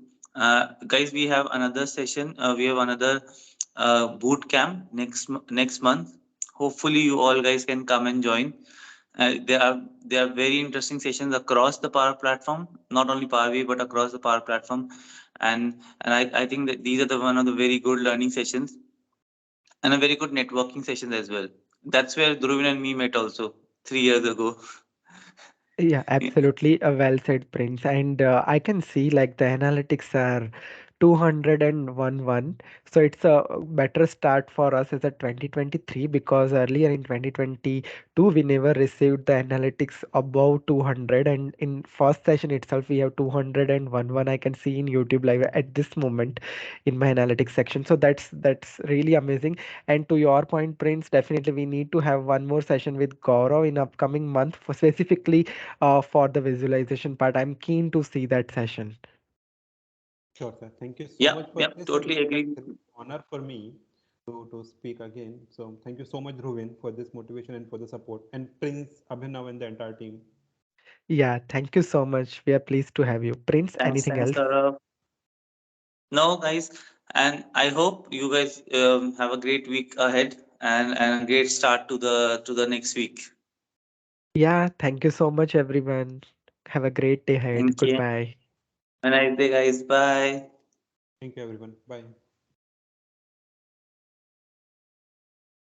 Guys, we have another session. We have another boot camp next month. Hopefully, you all guys can come and join. There are very interesting sessions across the Power Platform, not only Power BI but across the Power Platform, and I think that these are the one of the very good learning sessions and a very good networking sessions as well. That's where Dhruvin and me met also 3 years ago. Yeah, absolutely. Well said, Prince. And I can see like the analytics are 201. So it's a better start for us as a 2023, because earlier in 2022 we never received the analytics above 200, and in first session itself we have 201 I can see in YouTube live at this moment in my analytics section. So that's really amazing. And to your point, Prince, definitely we need to have one more session with Gaurav in upcoming month for specifically for the visualization part. I'm keen to see that session. Sure, sir. Thank you so Yeah, much for yeah, this, and totally agree. it's an honor for me to speak again. So thank you so much, Dhruvin, for this motivation and for the support, and Prince, Abhinav, and the entire team. Yeah, thank you so much. We are pleased to have you. Prince, anything Thanks, else? Gaurav. No, guys, and I hope you guys have a great week ahead and a great start to the next week. Yeah, thank you so much, everyone. Have a great day ahead. Thank you. Goodbye. Have a nice day, guys. Bye. Thank you, everyone. Bye.